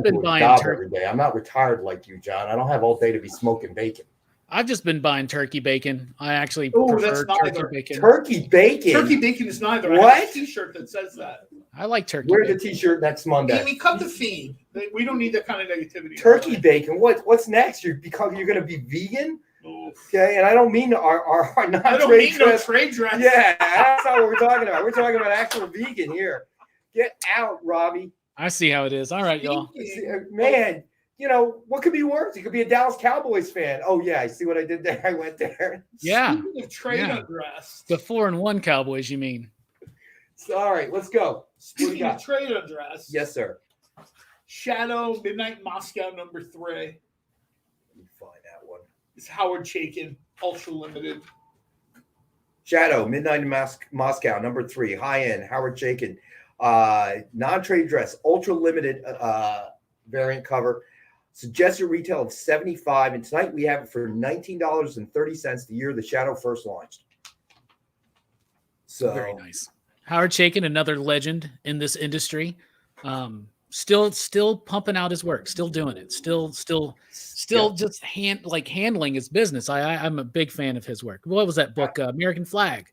been buying turkey every day. I'm not retired like you, John. I don't have all day to be smoking bacon. I've just been buying turkey bacon. I actually prefer turkey bacon. Turkey bacon? Turkey bacon is neither. What? I have a t-shirt that says that. I like turkey bacon. bacon. Where's the t-shirt next Monday? Amy, cut the feed. We don't need that kind of negativity. Turkey bacon? What's next? You're going to be vegan? Okay, and I don't mean our non-trade dress. No trade dress. Yeah, that's not what we're talking about. We're talking about actual vegan here. Get out, Robbie. I see how it is. All right, y'all. Man, you know, what could be worse? You could be a Dallas Cowboys fan. Oh, yeah, I see what I did there. I went there. Yeah. Speaking of trade undress. The 4-1 Cowboys, you mean? So, all right, let's go. Speaking of trade undress. Yes, sir. Shadow, Midnight Moscow, number 3. Let me find that one. It's Howard Chaykin, Ultra Limited. Shadow, Midnight Moscow, number 3. High-end, Howard Chaykin. Non-trade dress, Ultra Limited variant cover. Suggested retail of $75, and tonight we have it for $19.30 the year the Shadow first launched. So very nice. Howard Chaykin, another legend in this industry. Still pumping out his work, still doing it, still just handling his business. I'm a big fan of his work. What was that book? American Flag,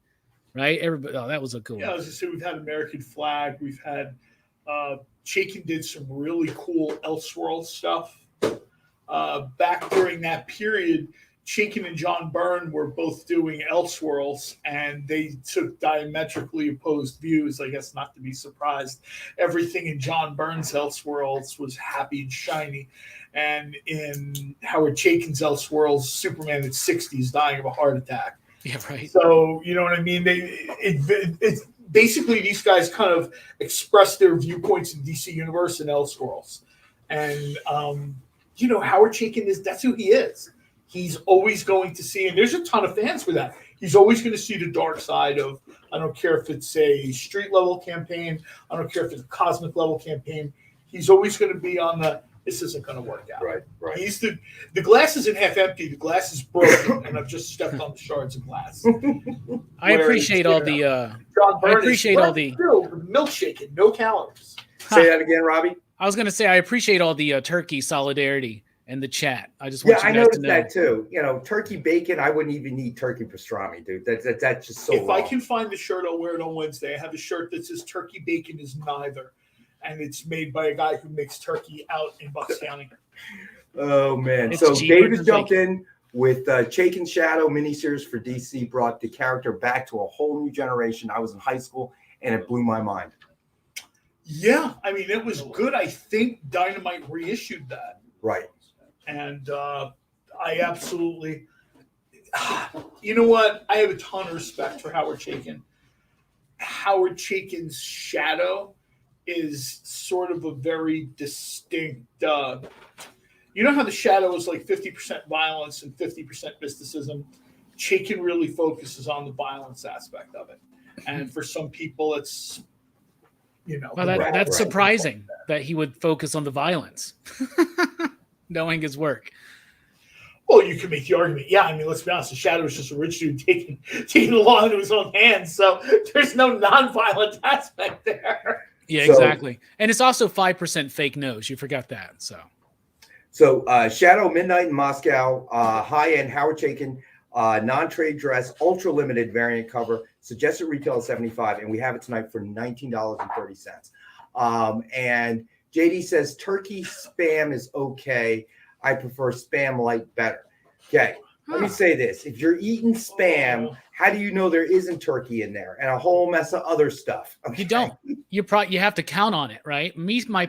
right? Everybody, that was a cool. Yeah, one. As I said, we've had American Flag. We've had Chaykin did some really cool Elseworld stuff. Back during that period, Chaykin and John Byrne were both doing Elseworlds, and they took diametrically opposed views. I guess not to be surprised. Everything in John Byrne's Elseworlds was happy and shiny, and in Howard Chaykin's Elseworlds, Superman in 60s dying of a heart attack. Yeah, right. So you know what I mean. It's basically these guys kind of express their viewpoints in DC Universe and Elseworlds, and Howard Chaykin that's who he is. He's always going to see, and there's a ton of fans for that. He's always going to see the dark side of, I don't care if it's a street level campaign, I don't care if it's a cosmic level campaign. He's always going to be on this isn't going to work out. Right. He's the glass isn't half empty, the glass is broken, and I've just stepped on the shards of glass. I appreciate all the milkshake, no calories. Say that again, Robbie. I was going to say I appreciate all the turkey solidarity in the chat. I just want you guys to know. That too. You know, turkey bacon. I wouldn't even need turkey pastrami, dude. That's just so. If I can find the shirt, I'll wear it on Wednesday. I have a shirt that says "Turkey bacon is neither," and it's made by a guy who makes turkey out in Bucks County. Oh man! So David jumped in with Chaykin Shadow miniseries for DC. Brought the character back to a whole new generation. I was in high school, and it blew my mind. Yeah, I mean it was good. I think Dynamite reissued that. Right. And I absolutely, you know what? I have a ton of respect for Howard Chaykin. Howard Chaykin's Shadow is sort of a very distinct, you know how the Shadow is like 50% violence and 50% mysticism? Chaykin really focuses on the violence aspect of it. And for some people, it's, well, that's surprising that he would focus on the violence. knowing his work. Well, you can make the argument. Yeah, I mean, let's be honest. The Shadow is just a rich dude taking the law into his own hands. So there's no nonviolent aspect there. Yeah, exactly. And it's also 5% fake nose. You forgot that. So Shadow Midnight in Moscow, high-end Howard Chaykin, non-trade dress, ultra limited variant cover, suggested retail is $75, and we have it tonight for $19.30. And JD says turkey spam is okay. I prefer spam light better. Okay, let me say this. If you're eating spam, how do you know there isn't turkey in there and a whole mess of other stuff? Okay. You don't. You have to count on it, right?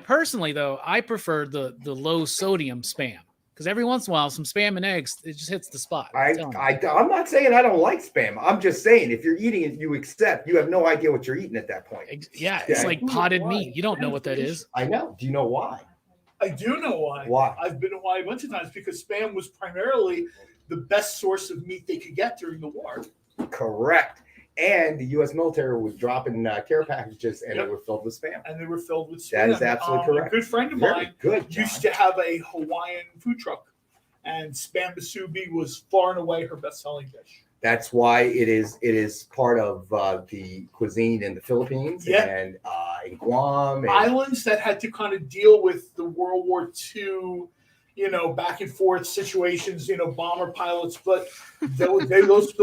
Personally, though, I prefer the low sodium spam because every once in a while, some spam and eggs, it just hits the spot. I'm not saying I don't like spam. I'm just saying if you're eating it, you have no idea what you're eating at that point. Yeah, it's like potted meat. You don't know what that is. I know. Do you know why? I do know why. Why? I've been to Hawaii a bunch of times because spam was primarily the best source of meat they could get during the war. Correct. And the U.S. military was dropping care packages, and they were filled with spam. And they were filled with spam. That is absolutely correct. A good friend of mine John. used to have a Hawaiian food truck, and spam musubi was far and away her best-selling dish. That's why it is part of the cuisine in the Philippines and in Guam. And islands that had to kind of deal with the World War II, back and forth situations, bomber pilots. But those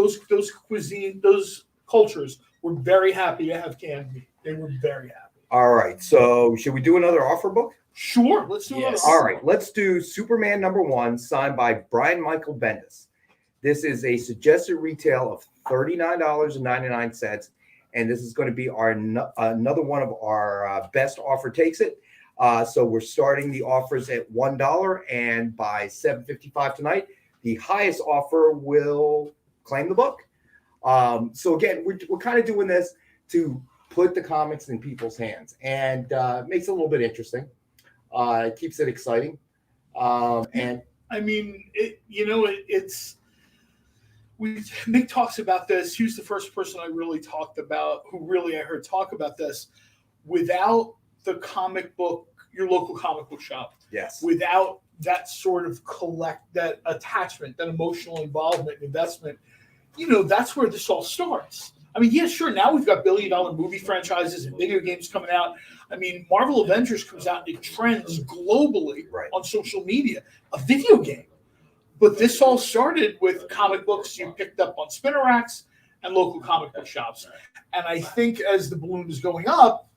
cultures were very happy to have canned meat. They were very happy. All right. So should we do another offer book? Sure. Let's do another. All right. Let's do Superman #1, signed by Brian Michael Bendis. This is a suggested retail of $39.99, and this is going to be another one of our best offer takes it. So we're starting the offers at $1, and by $7.55 tonight, the highest offer will claim the book. So again, we're kind of doing this to put the comics in people's hands, and makes it a little bit interesting. It keeps it exciting, and I mean, it's. Nick talks about this. He was the first person I really heard talk about this. Without the comic book, your local comic book shop. Yes. Without that sort of that attachment, that emotional involvement, investment, that's where this all starts. I mean, yeah, sure. Now we've got billion-dollar movie franchises and video games coming out. I mean, Marvel Avengers comes out and it trends globally on social media. A video game. But this all started with comic books you picked up on spinner racks and local comic book shops. And I think as the balloon is going up,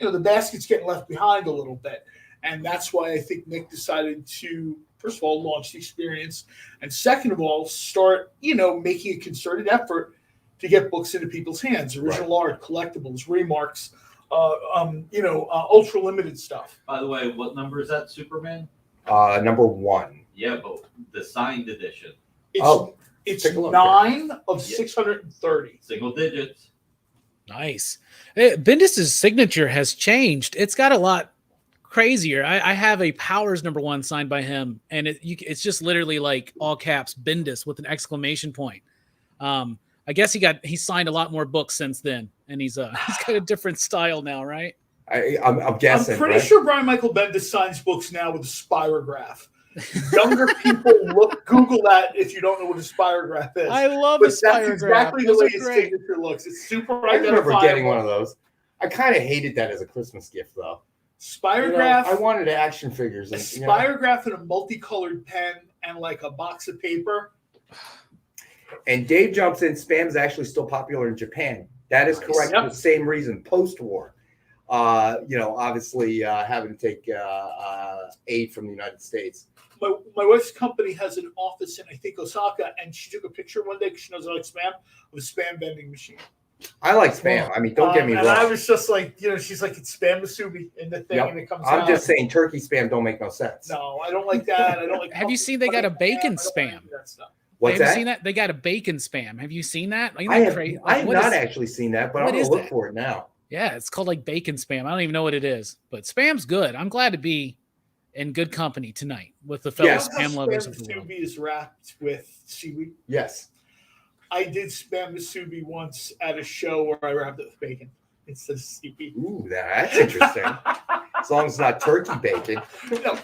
the basket's getting left behind a little bit. And that's why I think Nick decided to, first of all, launch the experience. And second of all, start, making a concerted effort to get books into people's hands. Original art, collectibles, remarks, ultra limited stuff. By the way, what number is that, Superman? #1. Yeah, but the signed edition. It's 9 of 630. Single digits. Nice. Bendis' signature has changed. It's got a lot crazier. I have a Powers #1 signed by him, and it's just literally like all caps Bendis with an exclamation point. I guess he signed a lot more books since then, and he's got a different style now, right? I'm guessing. I'm pretty sure Brian Michael Bendis signs books now with a spirograph. Younger people Google that if you don't know what a spirograph is. I love a spirograph. That's exactly the way his signature looks. It's super identifiable. I remember getting one of those. I kind of hated that as a Christmas gift, though. Spirograph. I wanted action figures. A spirograph and a multicolored pen and like a box of paper. And Dave jumps in. Spam is actually still popular in Japan. That is correct. For the same reason, post-war. Obviously having to take aid from the United States. My wife's company has an office in, I think, Osaka, and she took a picture one day because she knows I like spam, of a spam vending machine. I like spam. I mean, don't get me wrong. And I was just like, she's like, it's spam musubi in the thing, and it comes out. I'm just saying turkey spam don't make no sense. No, I don't like that. I don't like. Have you seen they got a bacon spam? What's that? Have you seen that? They got a bacon spam. Have you seen that? I have not actually seen that, but I'm going to look for it now. Yeah, it's called like bacon spam. I don't even know what it is, but spam's good. I'm glad to be in good company tonight with the fellow spam lovers of the world. Musubi is wrapped with seaweed. Yes. I did spam musubi once at a show where I wrapped it with bacon instead of seaweed. Ooh, that's interesting. As long as it's not turkey bacon. No.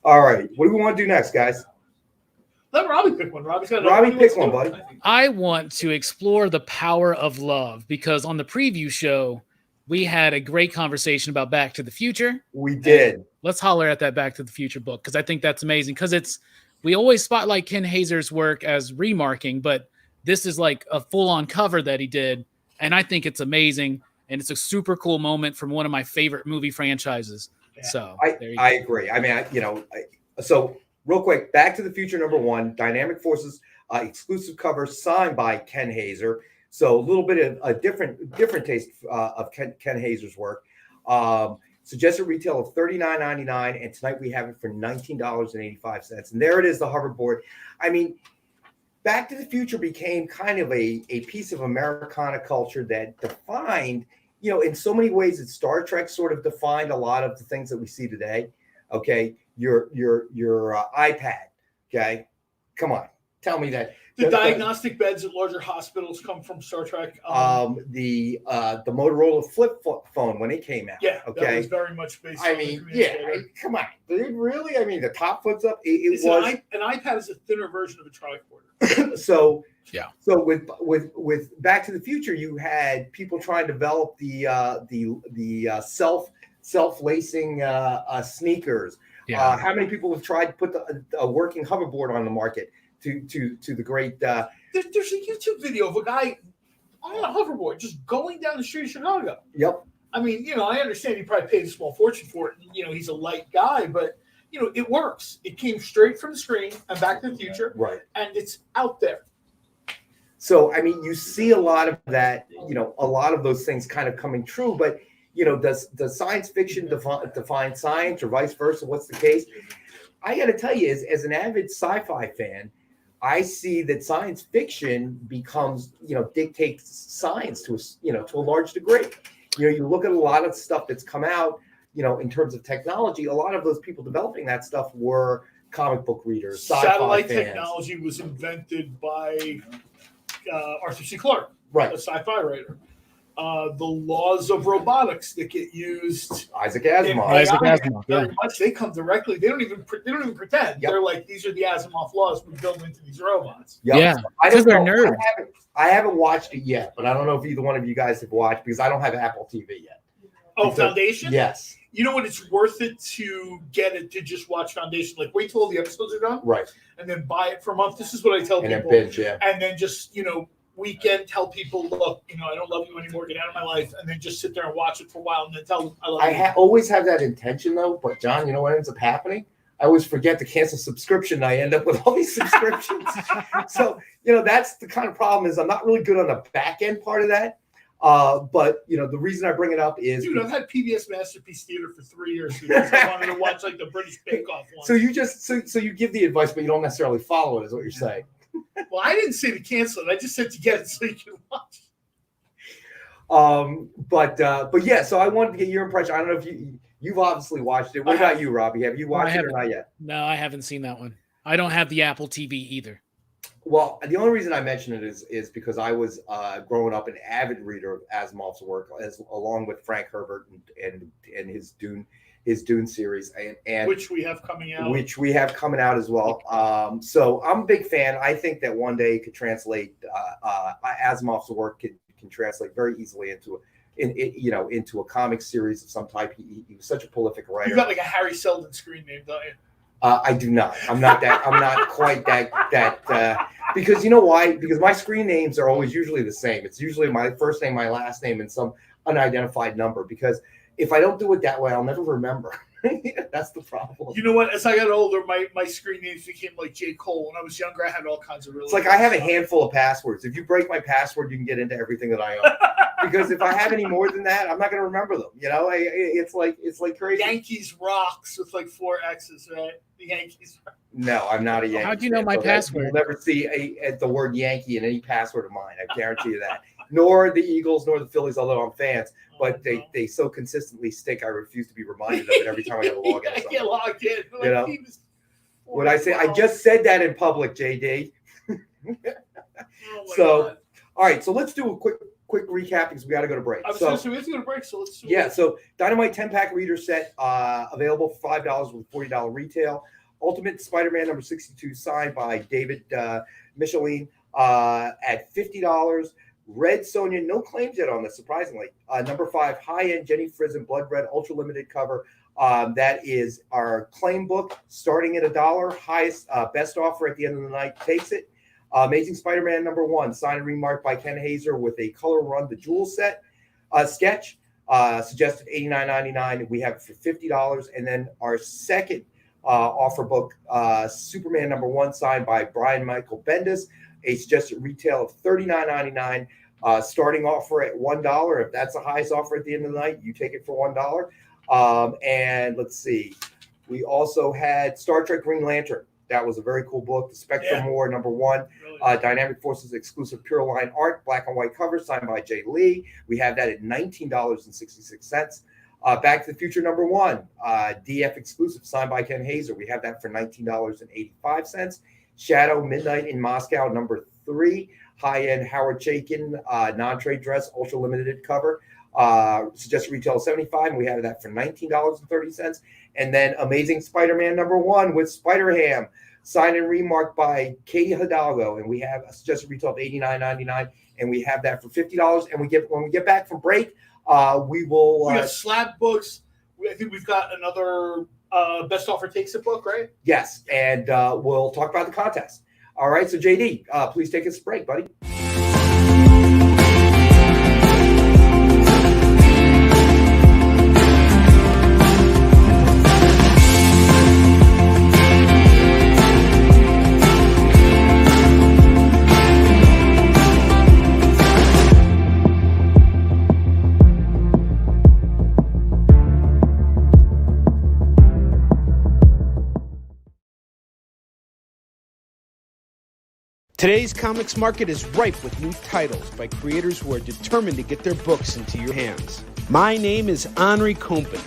All right. What do we want to do next, guys? Let Robbie pick one. Robbie, pick one, buddy. I want to explore the power of love because on the preview show, we had a great conversation about Back to the Future. We did. Let's holler at that Back to the Future book because I think that's amazing because we always spotlight Ken Hazer's work as remarking, but this is like a full-on cover that he did, and I think it's amazing, and it's a super cool moment from one of my favorite movie franchises. Yeah. So I agree. I mean, so real quick, Back to the Future #1, Dynamic Forces exclusive cover signed by Ken Hazer. So a little bit of a different taste of Ken Hazer's work. Suggested retail of $39.99, and tonight we have it for $19.85. And there it is, the hoverboard. I mean, Back to the Future became kind of a piece of Americana culture that defined, in so many ways that Star Trek sort of defined a lot of the things that we see today. Okay, your iPad. Okay, come on, tell me that. The diagnostic beds at larger hospitals come from Star Trek. The Motorola flip phone when it came out. Yeah, okay, that was very much based. I mean, come on, dude, really? I mean, the top flips up. It was an iPad is a thinner version of a tricorder. So with Back to the Future, you had people trying to develop the self-lacing sneakers. Yeah. How many people have tried to put a working hoverboard on the market? To the great. There's a YouTube video of a guy on a hoverboard just going down the street of Chicago. Yep. I mean, I understand he probably paid a small fortune for it. And, he's a light guy, but it works. It came straight from the screen and Back to the Future, right? And it's out there. So I mean, you see a lot of that. A lot of those things kind of coming true, but does science fiction define science or vice versa? What's the case? I got to tell you, as an avid sci-fi fan, I see that science fiction becomes, dictates science to a large degree. You look at a lot of stuff that's come out, in terms of technology. A lot of those people developing that stuff were comic book readers, sci-fi Satellite fans. technology was invented by Arthur C. Clarke, right, a sci-fi writer. The laws of robotics that get used. Isaac Asimov. Very much. They come directly. They don't even pretend. Yep. They're like, these are the Asimov laws we build into these robots. Yep. Yeah, because they're nerds. I haven't watched it yet, but I don't know if either one of you guys have watched because I don't have Apple TV yet. Oh, Foundation? Yes. You know what? It's worth it to get it to just watch Foundation. Like, wait till all the episodes are done. Right. And then buy it for a month. This is what I tell people. And then binge, yeah. And then just, weekend, tell people, look, I don't love you anymore, get out of my life, and then just sit there and watch it for a while and then tell them I love you. Always have that intention though, but John, you know what ends up happening? I always forget to cancel subscription. I end up with all these subscriptions. So, that's the kind of problem is I'm not really good on the back end part of that. But the reason I bring it up is I've had PBS Masterpiece Theater for 3 years because I wanted to watch like the British Bake Off one. So you just so you give the advice, but you don't necessarily follow it, is what you're saying. Well, I didn't say to cancel it. I just said to get it so you can watch. But yeah. So I wanted to get your impression. I don't know if you've obviously watched it. What about you, Robbie? Have you watched it or not yet? No, I haven't seen that one. I don't have the Apple TV either. Well, the only reason I mention it is because I was growing up an avid reader of Asimov's work, along with Frank Herbert and his Dune series, and which we have coming out as well. So I'm a big fan. I think that one day it could translate Asimov's work can translate very easily into a comic series of some type. He was such a prolific writer. You got like a Harry Seldon screen name, don't you? I do not. I'm not quite that. Because you know why? Because my screen names are always usually the same. It's usually my first name, my last name, and some unidentified number. Because if I don't do it that way, I'll never remember. That's the problem. You know what? As I got older, my screen names became like J. Cole. When I was younger, I had all kinds of really. It's like I have a handful of passwords. If you break my password, you can get into everything that I own. Because if I have any more than that, I'm not going to remember them. It's like crazy. Yankees rocks with like 4 X's, right? The Yankees. No, I'm not a Yankee. How'd you know my password? You'll never see the word Yankee in any password of mine. I guarantee you that. Nor the Eagles, nor the Phillies, although I'm fans. But they so consistently stink, I refuse to be remanded of it every time I have a log in. I get logged in. What I say? I just said that in public, JD. God. All right. So let's do a quick quick recap because we got to go to break. I was going to say we have to go to break, so let's. So Dynamite 10-pack reader set available for $5 with $40 retail. Ultimate Spider-Man number 62 signed by David Michelin at $50. Red Sonja, no claims yet on this, surprisingly. Number 5, high-end Jenny Frison Blood Red Ultra Limited cover. That is our claim book, starting at $1. Highest, best offer at the end of the night takes it. Amazing Spider-Man number 1, signed and remarked by Ken Hazer with a color run, the jewel set sketch. Suggested $89.99. We have it for $50. And then our second offer book, Superman number 1, signed by Brian Michael Bendis. A suggested retail of $39.99. Starting offer at $1. If that's the highest offer at the end of the night, you take it for $1. And let's see. We also had Star Trek Green Lantern. That was a very cool book. The Spectrum War number 1. Really? Dynamic Forces exclusive Pure Line art, black and white cover, signed by Jay Lee. We have that at $19.66. Back to the Future number 1. DF exclusive, signed by Ken Hazer. We have that for $19.85. Shadow Midnight in Moscow number 3, high-end Howard Chaykin non-trade dress, ultra limited cover, suggested retail $75, and we have that for $19.30. And then Amazing Spider-Man number 1 with Spider-Ham, signed and remarked by Katie Hidalgo, and we have a suggested retail of $89.99, and we have that for $50. And when we get back from break, we have Slabbed books. I think we've got another best offer takes it book, right? Yes, and we'll talk about the contest. All right, so JD, please take us a break, buddy. Today's comics market is ripe with new titles by creators who are determined to get their books into your hands. My name is Henri Compen.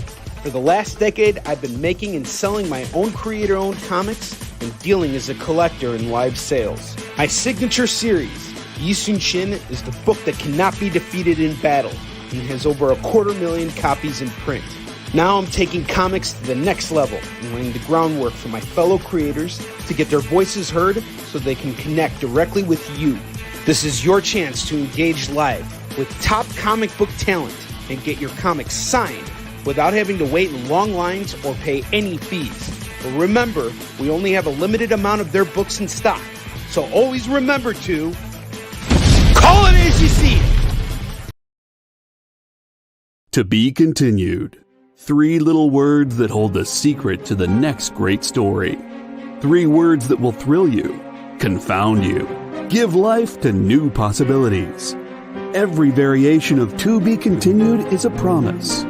For the last decade, I've been making and selling my own creator-owned comics and dealing as a collector in live sales. My signature series, Yi Sun Shin, is the book that cannot be defeated in battle and has over 250,000 copies in print. Now I'm taking comics to the next level and laying the groundwork for my fellow creators to get their voices heard so they can connect directly with you. This is your chance to engage live with top comic book talent and get your comics signed without having to wait in long lines or pay any fees. But remember, we only have a limited amount of their books in stock, so always remember to call it as you see it. To be continued. 3 little words that hold the secret to the next great story. 3 words that will thrill you, confound you, give life to new possibilities. Every variation of To Be Continued is a promise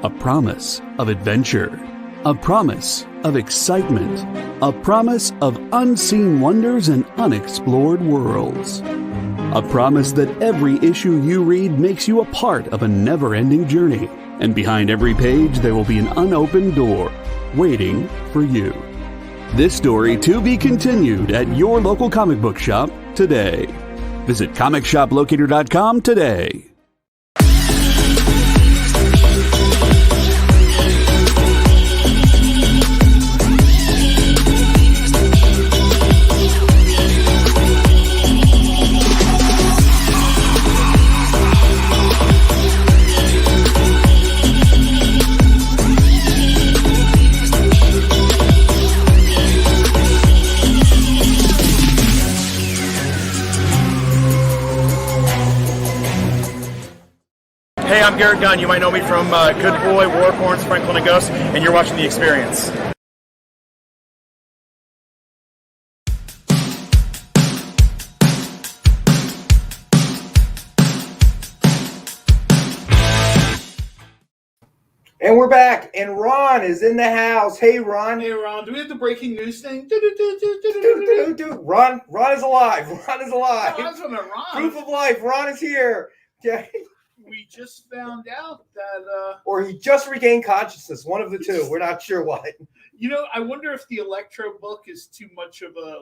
of adventure, a promise of excitement, a promise of unseen wonders and unexplored worlds. A promise that every issue you read makes you a part of a never-ending journey. And behind every page, there will be an unopened door waiting for you. This story to be continued at your local comic book shop today. Visit comicshoplocator.com today. Hey, I'm Garrett Gunn. You might know me from Good Boy, Warhorns, Franklin and Ghost, and you're watching The Experience. And we're back, and Ron is in the house. Hey, Ron. Hey, Ron. Do we have the breaking news thing? Ron is alive. Ron is alive. No, that's Ron. Proof of life. Ron is here. Okay. We just found out that... or he just regained consciousness. One of the two. We're not sure what. You know, I wonder if the Electro book is too much of a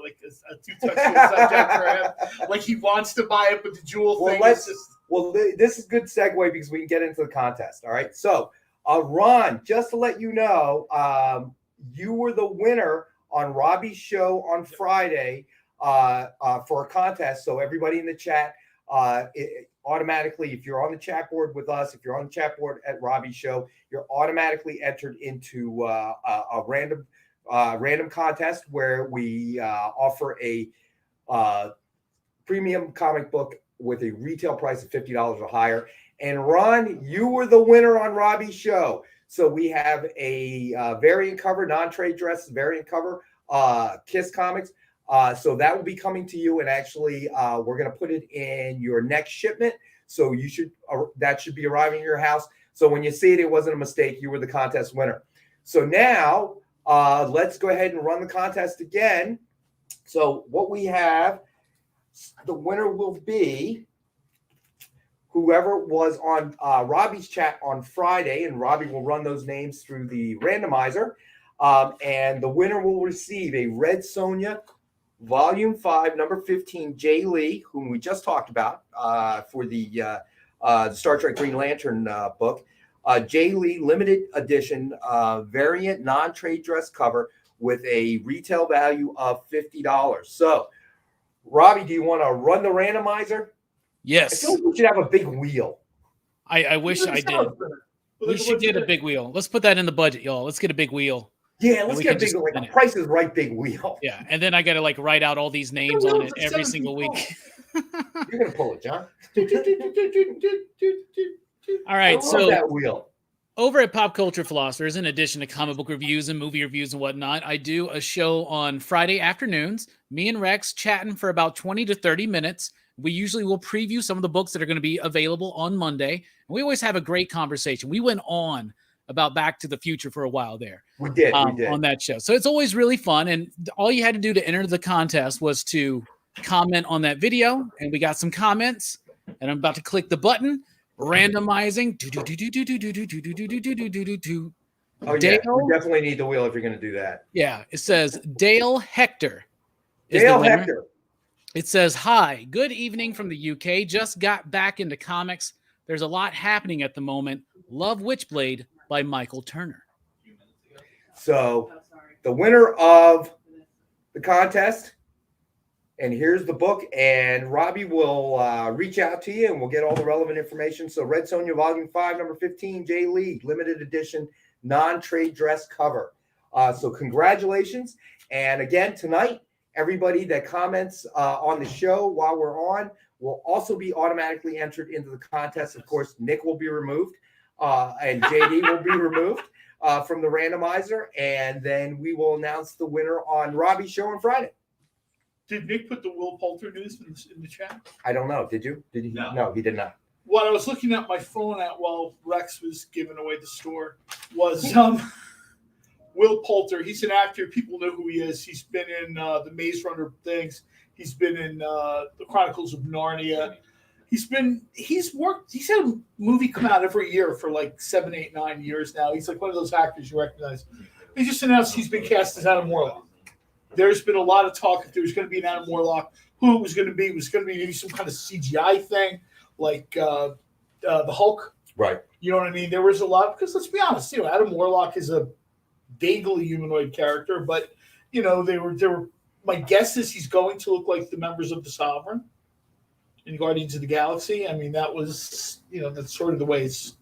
too touchy a subject for him. Like he wants to buy it, but the jewel thing is just... Well, this is a good segue because we can get into the contest. All right. So, Ron, just to let you know, you were the winner on Robbie's show on Friday for a contest. So everybody in the chat, automatically, if you're on the chat board with us, if you're on the chat board at Robbie's show, you're automatically entered into a random contest where we offer a premium comic book with a retail price of $50 or higher. And Ron, you were the winner on Robbie's show. So we have a variant cover, non-trade dress variant cover, Kiss Comics. So that will be coming to you, and actually we're going to put it in your next shipment. So you should that should be arriving at your house. So when you see it, it wasn't a mistake. You were the contest winner. So now let's go ahead and run the contest again. So what we have, the winner will be whoever was on Robbie's chat on Friday, and Robbie will run those names through the randomizer. And the winner will receive a Red Sonja Volume 5, number 15, Jay Lee, whom we just talked about for the Star Trek Green Lantern book. Jay Lee limited edition variant non-trade dress cover with a retail value of $50. So, Robbie, do you want to run the randomizer? Yes. I feel like we should have a big wheel. I wish I did. We should get a big wheel. Let's put that in the budget, y'all. Let's get a big wheel. Yeah, let's get a big, like a Price is Right big wheel. Yeah, and then I got to like write out all these names on it every single week. You're gonna pull it, John. All right, so that wheel. Over at Pop Culture Philosophers, in addition to comic book reviews and movie reviews and whatnot, I do a show on Friday afternoons. Me and Rex chatting for about 20 to 30 minutes. We usually will preview some of the books that are going to be available on Monday. And we always have a great conversation. We went on about Back to the Future for a while there. We did on that show. So it's always really fun. And all you had to do to enter the contest was to comment on that video. And we got some comments. And I'm about to click the button. Randomizing. Oh, yeah. We definitely need the wheel if you're going to do that. Yeah. It says Dale Hector. Dale Hector. It says, hi, good evening from the UK. Just got back into comics. There's a lot happening at the moment. Love Witchblade by Michael Turner. So the winner of the contest, and here's the book, and Robbie will reach out to you and we'll get all the relevant information. So Red Sonja Volume 5, number 15, Jay Lee, limited edition, non-trade dress cover. So congratulations. And again, tonight, everybody that comments on the show while we're on will also be automatically entered into the contest. Of course, Nick will be removed and JD will be removed from the randomizer. And then we will announce the winner on Robbie's show on Friday. Did Nick put the Will Poulter news in the chat? I don't know. Did you? Did he? No, he did not. What I was looking at my phone at while Rex was giving away the store was Will Poulter. He's an actor. People know who he is. He's been in the Maze Runner things. He's been in the Chronicles of Narnia. He's had a movie come out every year for like 7, 8, 9 years now. He's like one of those actors you recognize. He just announced he's been cast as Adam Warlock. There's been a lot of talk if there was going to be an Adam Warlock, who it was going to be. It was going to be maybe some kind of CGI thing like the Hulk. Right. You know what I mean? There was a lot, because let's be honest, Adam Warlock is a vaguely humanoid character, but they were my guess is he's going to look like the members of the Sovereign in Guardians of the Galaxy. I mean, that was that's sort of the way it's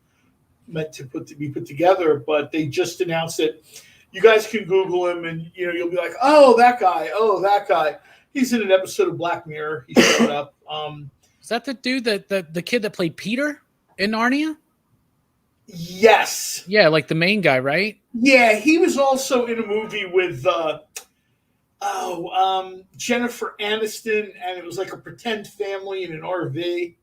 meant to be put together. But they just announced it. You guys can Google him, and you'll be like, oh, that guy. He's in an episode of Black Mirror. He showed up. Is that the dude the kid that played Peter in Narnia? Yes. Yeah, like the main guy, right? Yeah, he was also in a movie with Jennifer Aniston, and it was like a pretend family in an RV.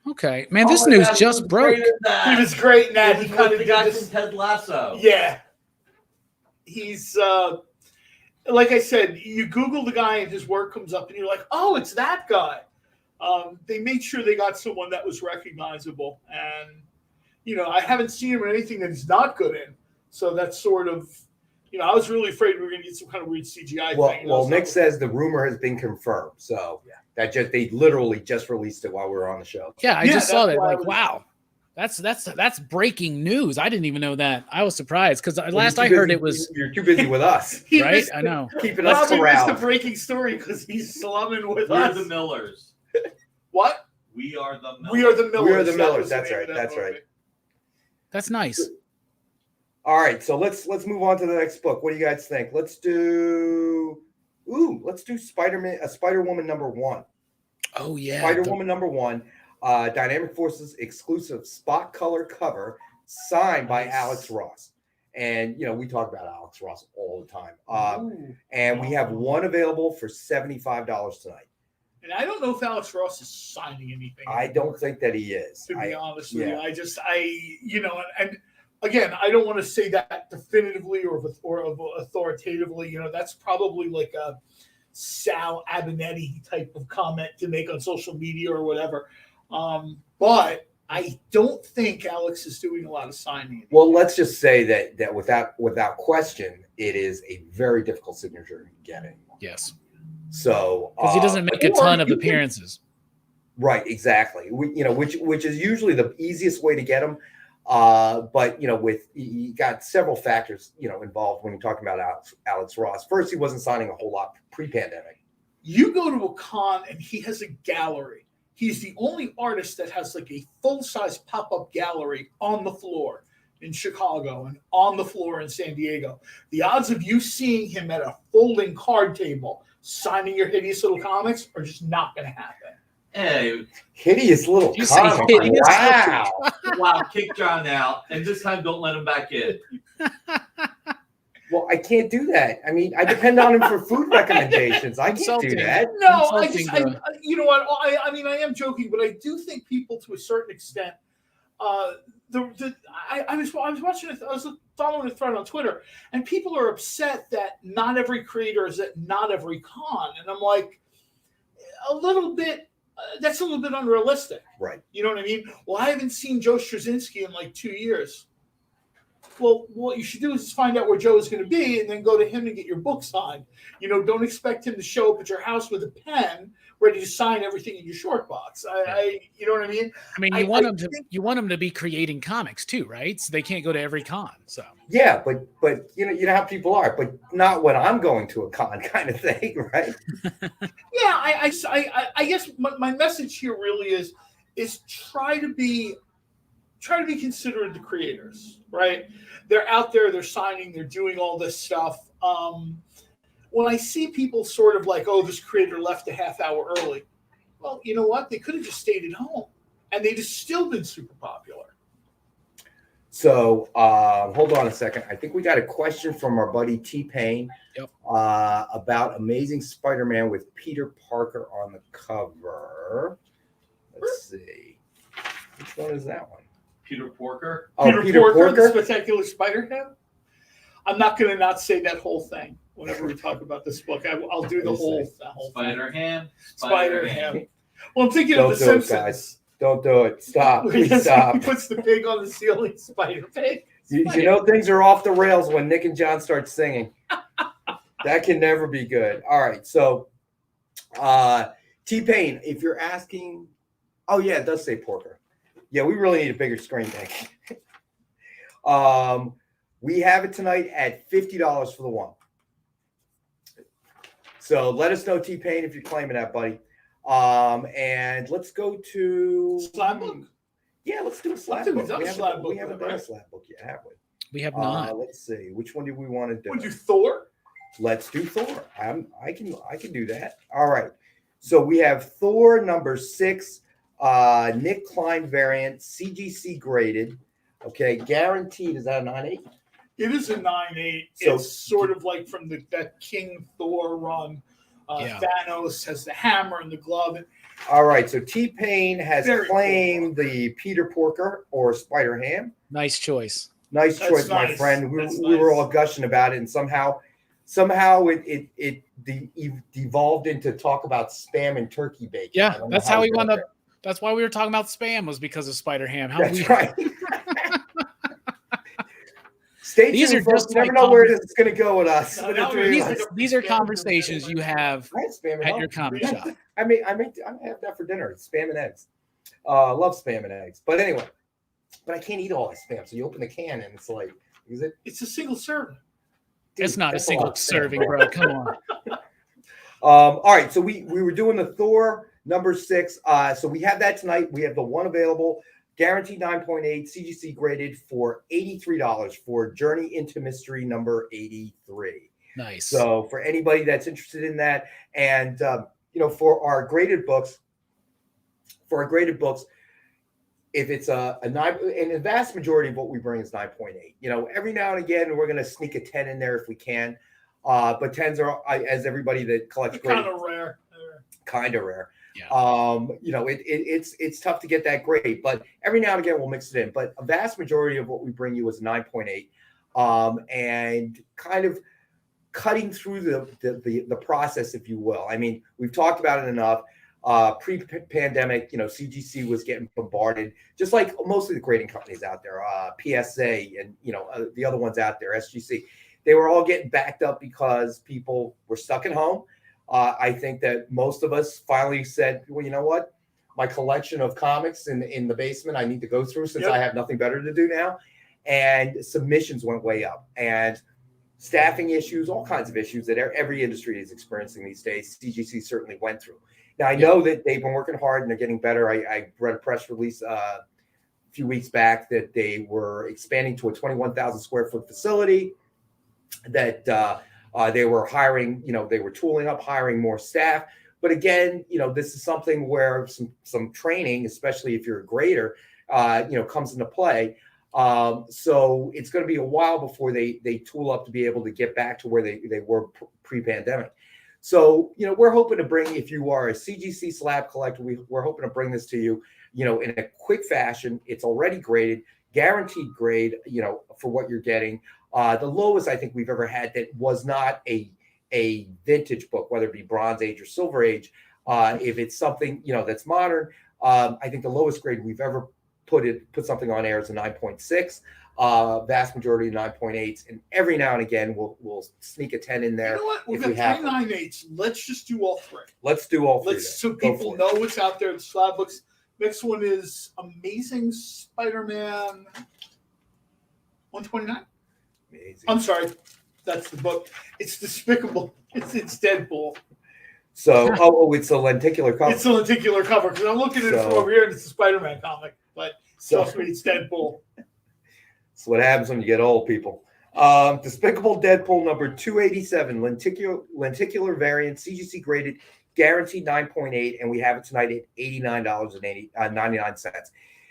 Okay, man, this news just broke. He was great in that. He kind of the guy from Ted Lasso. Yeah, he's like I said. You Google the guy, and his work comes up, and you're like, oh, it's that guy. They made sure they got someone that was recognizable, and I haven't seen him in anything that he's not good in. So that's sort of, I was really afraid we were going to get some kind of weird CGI thing. Well, Nick says the rumor has been confirmed, so they literally just released it while we were on the show. Yeah, I just saw that. Like, wow, that's breaking news. I didn't even know that. I was surprised because last I heard it was you're too busy with us, right? I know. Keeping us around. It's the breaking story because he's slumming with We're us. the Millers. What? We are the Millers. We are the Millers. We are the Millers. That's right. That's right. That's nice. All right, so let's move on to the next book. What do you guys think? Let's do Spider-Woman #1. Oh yeah, Spider-Woman #1, Dynamic Forces exclusive spot color cover, signed by Alex Ross. And we talk about Alex Ross all the time. And we have one available for $75 tonight. And I don't know if Alex Ross is signing anything. I don't think that he is. To be honest with you, and again, I don't want to say that definitively or authoritatively. That's probably like a Sal Abinetti type of comment to make on social media or whatever. But I don't think Alex is doing a lot of signing. Well, let's just say that without question, it is a very difficult signature to get anymore. Yes. So because he doesn't make a ton of appearances. Right, exactly. Which is usually the easiest way to get them. But you got several factors involved when you're talking about Alex Ross. First, he wasn't signing a whole lot pre-pandemic. You go to a con and he has a gallery. He's the only artist that has like a full-size pop-up gallery on the floor in Chicago and on the floor in San Diego. The odds of you seeing him at a folding card table signing your hideous little comics are just not going to happen. Hey, hideous little comics. Wow. Wow, kick John out. And this time don't let him back in. Well, I can't do that. I mean, I depend on him for food recommendations. I can't do that. No, you know what? I mean, I am joking, but I do think people, to a certain extent, I was watching it. I was following a thread on Twitter, and people are upset that not every creator is at not every con, and I'm like, a little bit. That's a little bit unrealistic, right? You know what I mean? Well, I haven't seen Joe Straczynski in like 2 years. Well, what you should do is just find out where Joe is going to be and then go to him and get your book signed. Don't expect him to show up at your house with a pen ready to sign everything in your short box. You know what I mean? I mean, you want them to be creating comics too, right? So they can't go to every con. So yeah, but you know how people are, but not when I'm going to a con kind of thing, right? Yeah, I guess my message here really is try to be considerate of the creators, right? They're out there, they're signing, they're doing all this stuff. When I see people sort of like, oh, this creator left a half hour early. Well, you know what? They could have just stayed at home and they'd have still been super popular. So hold on a second. I think we got a question from our buddy T-Pain about Amazing Spider-Man with Peter Parker on the cover. Let's see. Which one is that one? Peter Porker. Oh, Peter Porker? The Spectacular Spider-Man. I'm not going to not say that whole thing whenever we talk about this book. I'll do the whole Spider-Ham. Spider-Ham. Well, I'm thinking of The Simpsons. Guys. Don't do it. Stop. Please stop. He puts the pig on the ceiling. Spider-Pig. You know things are off the rails when Nick and John start singing. That can never be good. All right. So T-Pain, if you're asking, oh yeah, it does say Porker. Yeah, we really need a bigger screen, Nick. We have it tonight at $50 for the one. So let us know, T-Pain, if you're claiming that, buddy. And let's go to Slab book. Yeah, let's do a Slab book. We haven't done a Slab book yet, have we? We have not. Let's see. Which one do we want to do? Would you Thor? Let's do Thor. I can do that. All right. So we have Thor #6, Nick Klein variant, CGC graded. Okay, guaranteed. Is that a 9.8? It is a 9.8. So, it's sort of like from that King Thor run. Thanos has the hammer and the glove. All right, so T-Pain has claimed the Peter Porker or Spider-Ham. Nice choice. Nice choice, my friend. We were all gushing about it, and somehow it devolved into talk about Spam and turkey bacon. Yeah, that's how we wound up. That's why we were talking about Spam, was because of Spider-Ham. That's right. Stay tuned, folks. You never know where this is going to go with us. These are conversations you have at your comic shop. I have that for dinner. It's spam and eggs. Love spam and eggs. But anyway, I can't eat all that spam. So you open the can and it's like, is it? It's a single serving. Dude, it's not a single serving, bro. Come on. All right. So we were doing the Thor number 6. So we have that tonight. We have the one available, guaranteed 9.8, CGC graded for $83 for Journey into Mystery number 83. Nice. So for anybody that's interested in that, and for our graded books, if it's a 9, and the vast majority of what we bring is 9.8. Every now and again we're going to sneak a 10 in there if we can, but 10s are, as everybody that collects graded, kind of rare. Yeah. It's tough to get that grade, but every now and again we'll mix it in. But a vast majority of what we bring you is 9.8, and kind of cutting through the process, if you will. I mean, we've talked about it enough. Pre-pandemic, CGC was getting bombarded, just like most of the grading companies out there, PSA and the other ones out there, SGC. They were all getting backed up because people were stuck at home. I think that most of us finally said, well, you know what? My collection of comics in the basement I need to go through since I have nothing better to do now. And submissions went way up. And staffing issues, all kinds of issues that every industry is experiencing these days, CGC certainly went through. Now, I know that they've been working hard and they're getting better. I read a press release a few weeks back that they were expanding to a 21,000 square foot facility, that they were hiring, they were tooling up, hiring more staff. But again, this is something where some training, especially if you're a grader, comes into play. So it's going to be a while before they tool up to be able to get back to where they were pre-pandemic. So, we're hoping to bring, if you are a CGC slab collector, we're hoping to bring this to you, in a quick fashion. It's already graded, guaranteed grade, for what you're getting. The lowest I think we've ever had that was not a vintage book, whether it be Bronze Age or Silver Age. If it's something, that's modern, I think the lowest grade we've ever put something on air is a 9.6. Vast majority of 9.8s, and every now and again we'll sneak a 10 in there. You know what? We've got 3 9.8s. Let's just do all 3. Let's do all 3. So people know what's out there. The slab books. Next one is Amazing Spider-Man 129. Amazing. I'm sorry, that's the book. It's Despicable. It's Deadpool. So it's a lenticular cover. It's a lenticular cover because I'm looking at it from over here and it's a Spider-Man comic, but trust me, it's Deadpool. That's what happens when you get old, people. Despicable Deadpool number 287, lenticular variant, CGC graded, guaranteed 9.8, and we have it tonight at $89.99.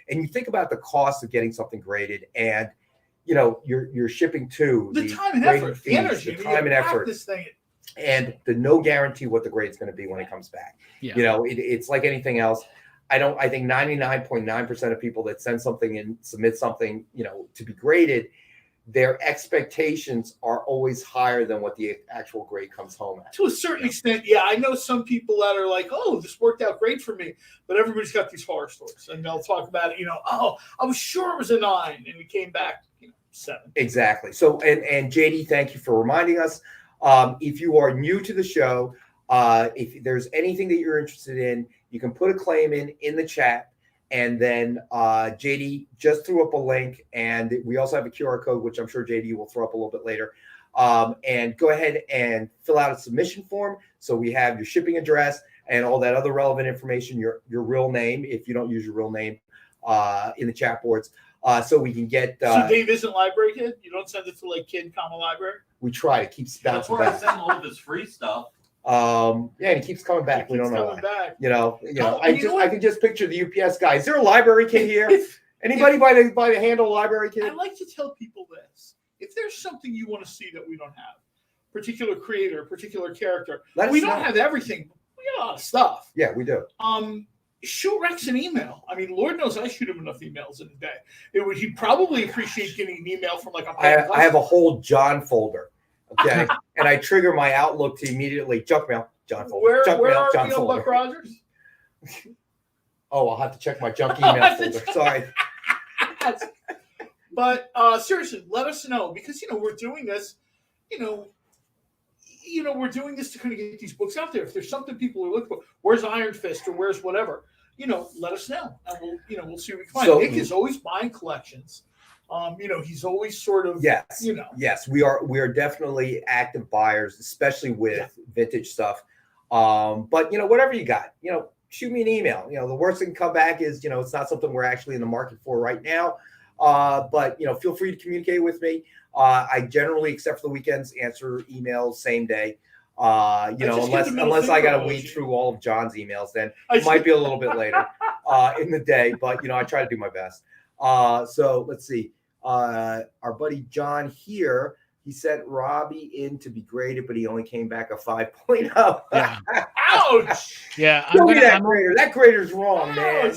And you think about the cost of getting something graded, and you're shipping to the time and effort, the energy, the time and effort, this thing, and the no guarantee what the grade's going to be when it comes back. Yeah. It's like anything else. I think 99.9% of people that send something and submit something, to be graded, their expectations are always higher than what the actual grade comes home at. To a certain extent, yeah. I know some people that are like, oh, this worked out great for me. But everybody's got these horror stories. And they'll talk about it, oh, I was sure it was a 9. And it came back, 7. Exactly. So, and JD, thank you for reminding us. If you are new to the show, if there's anything that you're interested in, you can put a claim in the chat, and then JD just threw up a link, and we also have a QR code, which I'm sure JD will throw up a little bit later. And go ahead and fill out a submission form. So we have your shipping address and all that other relevant information, your real name, if you don't use your real name in the chat boards. So we can get. So Dave isn't Library Kid? You don't send it to Kid, Library? We try. It keeps bouncing back. That's where I send all of his free stuff. And he keeps coming back. We don't know why. I can just picture the UPS guy. Is there a Library Kid here? Anybody by the handle Library Kid? I like to tell people this: if there's something you want to see that we don't have, particular creator, particular character, we don't have everything. We got a lot of stuff. Yeah, we do. Shoot Rex an email. I mean, Lord knows I shoot him enough emails in a day. He'd probably appreciate getting an email from a. I have a whole John folder. Okay, and I trigger my Outlook to immediately junk mail, John folder. Where are we on Buck Rogers? Oh, I'll have to check my junk email folder. Sorry. But seriously, let us know because we're doing this. We're doing this to kind of get these books out there. If there's something people are looking for, where's Iron Fist or where's whatever, let us know, and we'll see what we can find. Nick is always buying collections. He's always sort of Yes, we are definitely active buyers, especially with vintage stuff. But whatever you got, shoot me an email. The worst that can come back is it's not something we're actually in the market for right now. But feel free to communicate with me. I generally, except for the weekends, answer emails same day. Unless I got to weed through all of John's emails, then it might be a little bit later in the day. But I try to do my best. So let's see. Our buddy John here, he sent Robbie in to be graded, but he only came back a 5.0. Yeah. Ouch! Yeah, grader. That grader's wrong, man.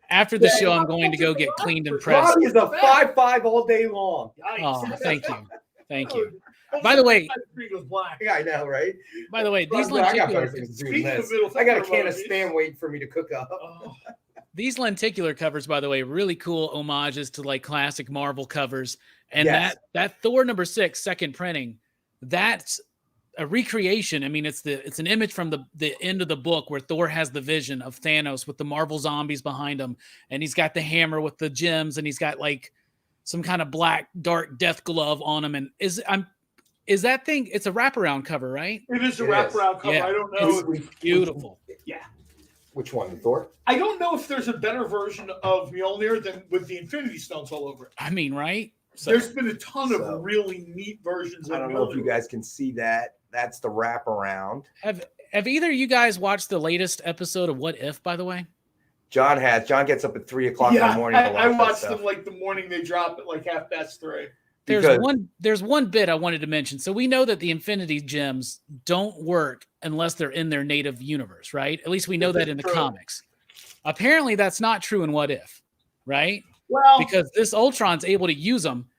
After the show, I'm going to go get cleaned and pressed. Robbie is a 5.5 all day long. Oh, thank you. By the way, yeah, I know, right? By the way, these lenticular I got a can of Spam waiting for me to cook up. These lenticular covers, by the way, really cool homages to like classic Marvel covers. And that Thor #6 second printing, that's a recreation. I mean, it's an image from the end of the book where Thor has the vision of Thanos with the Marvel zombies behind him, and he's got the hammer with the gems, and he's got like some kind of black dark death glove on him. And is that thing? It's a wraparound cover, right? It is a wraparound cover. Yeah. I don't know. It's beautiful. Yeah. Which one, the Thor? I don't know if there's a better version of Mjolnir than with the Infinity Stones all over it. I mean, right? So, there's been a ton of really neat versions. I don't know if you guys can see that. That's the wraparound. Have either of you guys watched the latest episode of What If, by the way? John has. John gets up at 3:00 in the morning. I watched them like the morning they drop at like 3:30. There's one bit I wanted to mention. So we know that the Infinity Gems don't work unless they're in their native universe, right? At least we know that in the comics. Apparently that's not true in What If, right? Well, because this Ultron's able to use them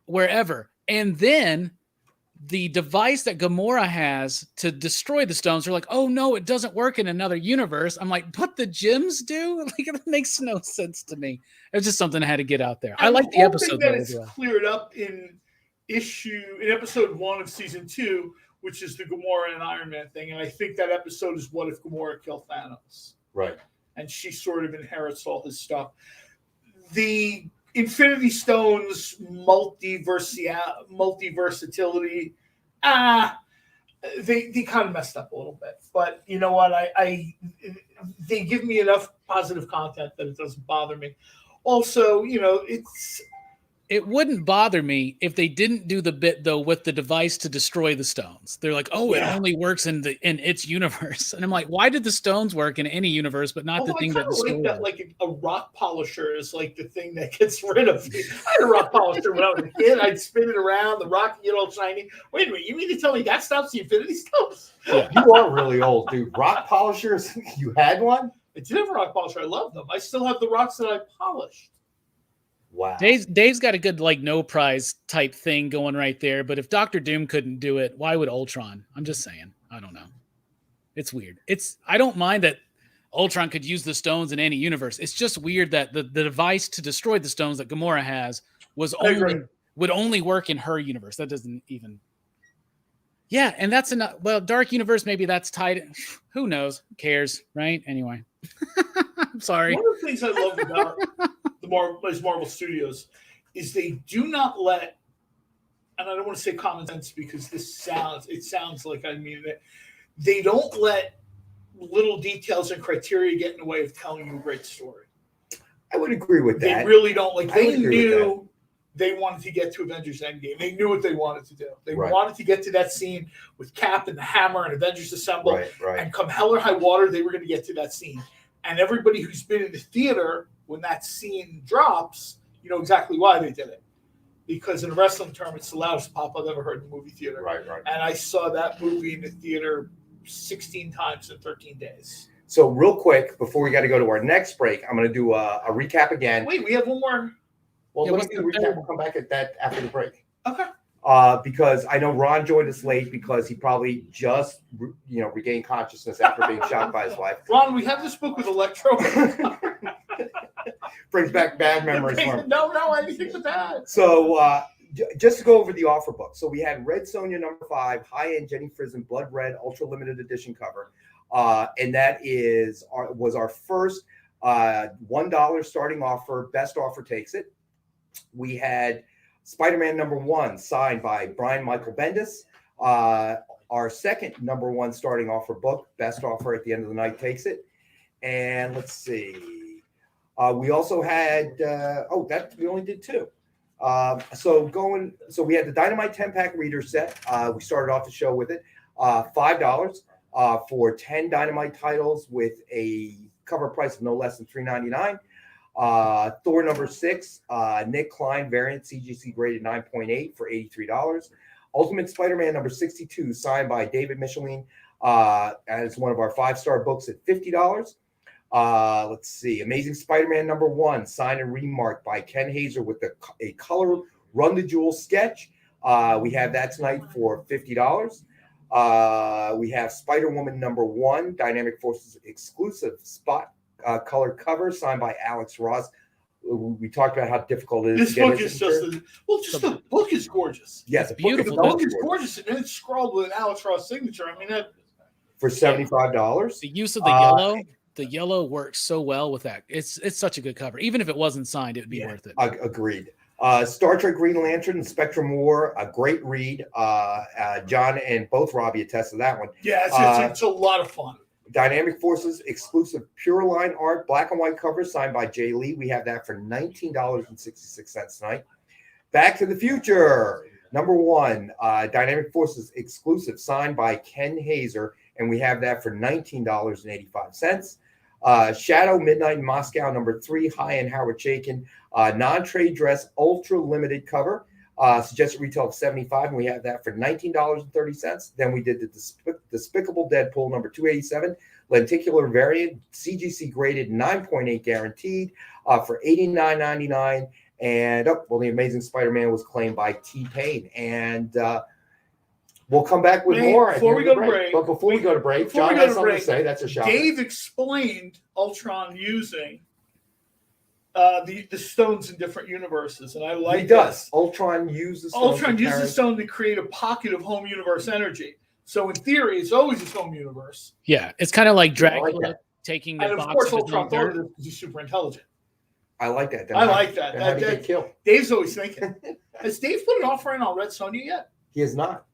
wherever. And then the device that Gamora has to destroy the stones, they're like, oh no, it doesn't work in another universe. I'm like, but the gems do? Like, it makes no sense to me. It's just something I had to get out there. I like the episode. That it's cleared up in episode 1 of season 2, which is the Gamora and Iron Man thing. And I think that episode is what if Gamora killed Thanos. Right. And she sort of inherits all his stuff. The Infinity Stones multiversatility, they kind of messed up a little bit. But you know what? They give me enough positive content that it doesn't bother me. Also, it wouldn't bother me if they didn't do the bit though with the device to destroy the stones. They're like, oh, it only works in its universe, and I'm like, why did the stones work in any universe but not the thing that destroyed? Like a rock polisher is like the thing that gets rid of it. I had a rock polisher when I was a kid. I'd spin it around, the rock would get all shiny. Wait a minute, you mean to tell me that stops the Infinity Stones? Yeah. You are really old, dude. Rock polishers? You had one? I did have a rock polisher. I love them. I still have the rocks that I polished. Wow. Dave's got a good like no prize type thing going right there. But if Dr. Doom couldn't do it, why would Ultron? I'm just saying. I don't know. It's weird. I don't mind that Ultron could use the stones in any universe. It's just weird that the device to destroy the stones that Gamora has would only work in her universe. That doesn't even. Yeah, and that's enough. Well, Dark Universe, maybe that's tied. Who knows? Who cares, right? Anyway. I'm sorry. One of the things I love about Marvel Studios is they do not let, and I don't want to say common sense because it sounds like I mean it. They don't let little details and criteria get in the way of telling you a great story. I would agree with that. They really don't. Like they knew they wanted to get to Avengers Endgame. They knew what they wanted to do. They wanted to get to that scene with Cap and the hammer and Avengers Assemble. Right. And come hell or high water, they were going to get to that scene. And everybody who's been in the theater when that scene drops, you know exactly why they did it. Because in a wrestling term, it's the loudest pop I've ever heard in the movie theater. Right. And I saw that movie in the theater 16 times in 13 days. So real quick, before we got to go to our next break, I'm going to do a recap again. Wait, we have one more. Well, let's do the recap. We'll come back at that after the break. Okay. Because I know Ron joined us late because he probably just, regained consciousness after being shot by his wife. Ron, we have this book with Electro. Brings back bad memories for him. No, anything but that. So just to go over the offer book. So we had Red Sonja #5, high-end Jenny Frison Blood Red Ultra Limited Edition cover. And that was our first $1 starting offer. Best offer takes it. We had Spider-Man #1 signed by Brian Michael Bendis. Our second #1 starting offer book. Best offer at the end of the night takes it. And let's see. We also had we only did 2. So we had the Dynamite 10-pack reader set. We started off the show with it. $5 for 10 Dynamite titles with a cover price of no less than $3.99. Thor #6, Nick Klein variant, CGC graded 9.8 for $83. Ultimate Spider-Man #62, signed by David Michelin, as one of our 5-star books at $50. Let's see. Amazing Spider-Man #1, signed and remarked by Ken Hazer with a color Run the Jewels sketch. We have that tonight for $50. We have Spider-Woman #1, Dynamic Forces exclusive spot color cover, signed by Alex Ross. We talked about how difficult it is. This book is the book is gorgeous. Yes, it's beautiful. The book is gorgeous, and it's scrawled with an Alex Ross signature. I mean, that for $75. The use of the yellow works so well with that. It's such a good cover. Even if it wasn't signed, it would be worth it. Agreed. Star Trek Green Lantern and Spectrum War, a great read. John and both Robbie attest to that one. Yeah, it's a lot of fun. Dynamic Forces exclusive Pure Line art, black and white cover, signed by Jay Lee. We have that for $19.66 tonight. Back to the Future, #1, Dynamic Forces exclusive, signed by Ken Hazer, and we have that for $19.85. Shadow Midnight in Moscow #3, high-end Howard Chaykin, non-trade dress, ultra limited cover. Suggested retail of $75, and we have that for $19.30. Then we did the Despicable Deadpool #287, lenticular variant, CGC graded 9.8 guaranteed, for $89.99. And the Amazing Spider-Man was claimed by T-Pain. And we'll come back with more before we go to break. But before we go to break, John has something to say. That's a shock. Dave explained Ultron using the stones in different universes, and I like he does. Ultron uses the stone to create a pocket of home universe energy. So in theory, it's always its home universe. Yeah, it's kind of like Dracula taking the and box. Of course, Ultron thought of it because he's super intelligent. I like that. I like that. How did he get killed? Dave's always thinking. Has Dave put an offer in on Red Sonja yet? He has not.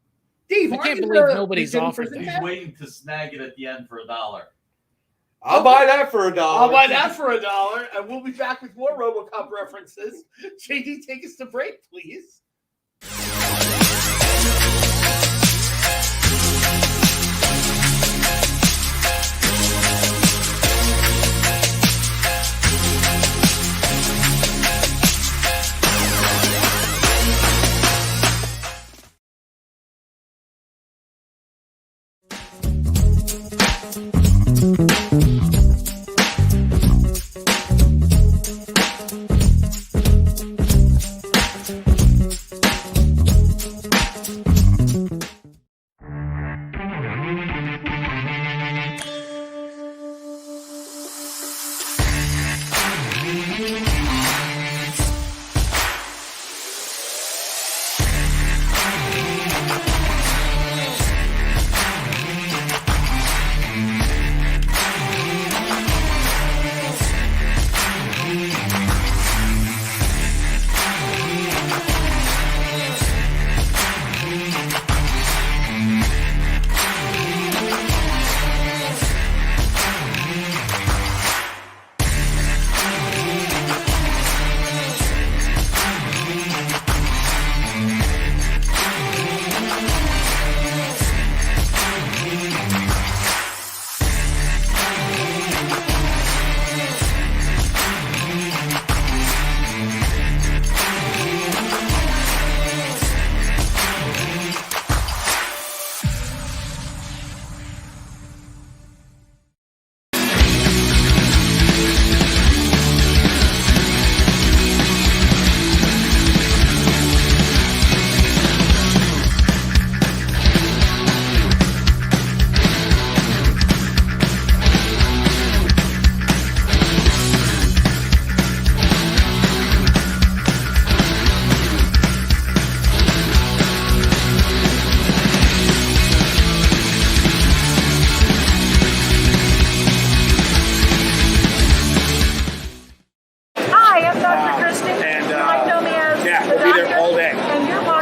Dave, I can't believe nobody's offered that. He's waiting to snag it at the end for $1. I'll buy that for $1. I'll buy that for $1, and we'll be back with more RoboCop references. JD, take us to break, please.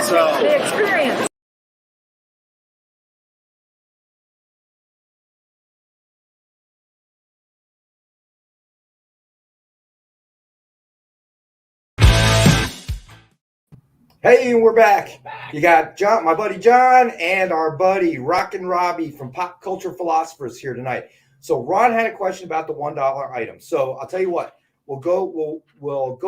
So the experience. Hey, we're back. You got John, my buddy John, and our buddy Rockin' Robbie from Pop Culture Philosophers here tonight. So Ron had a question about the $1 item. So I'll tell you what, we'll go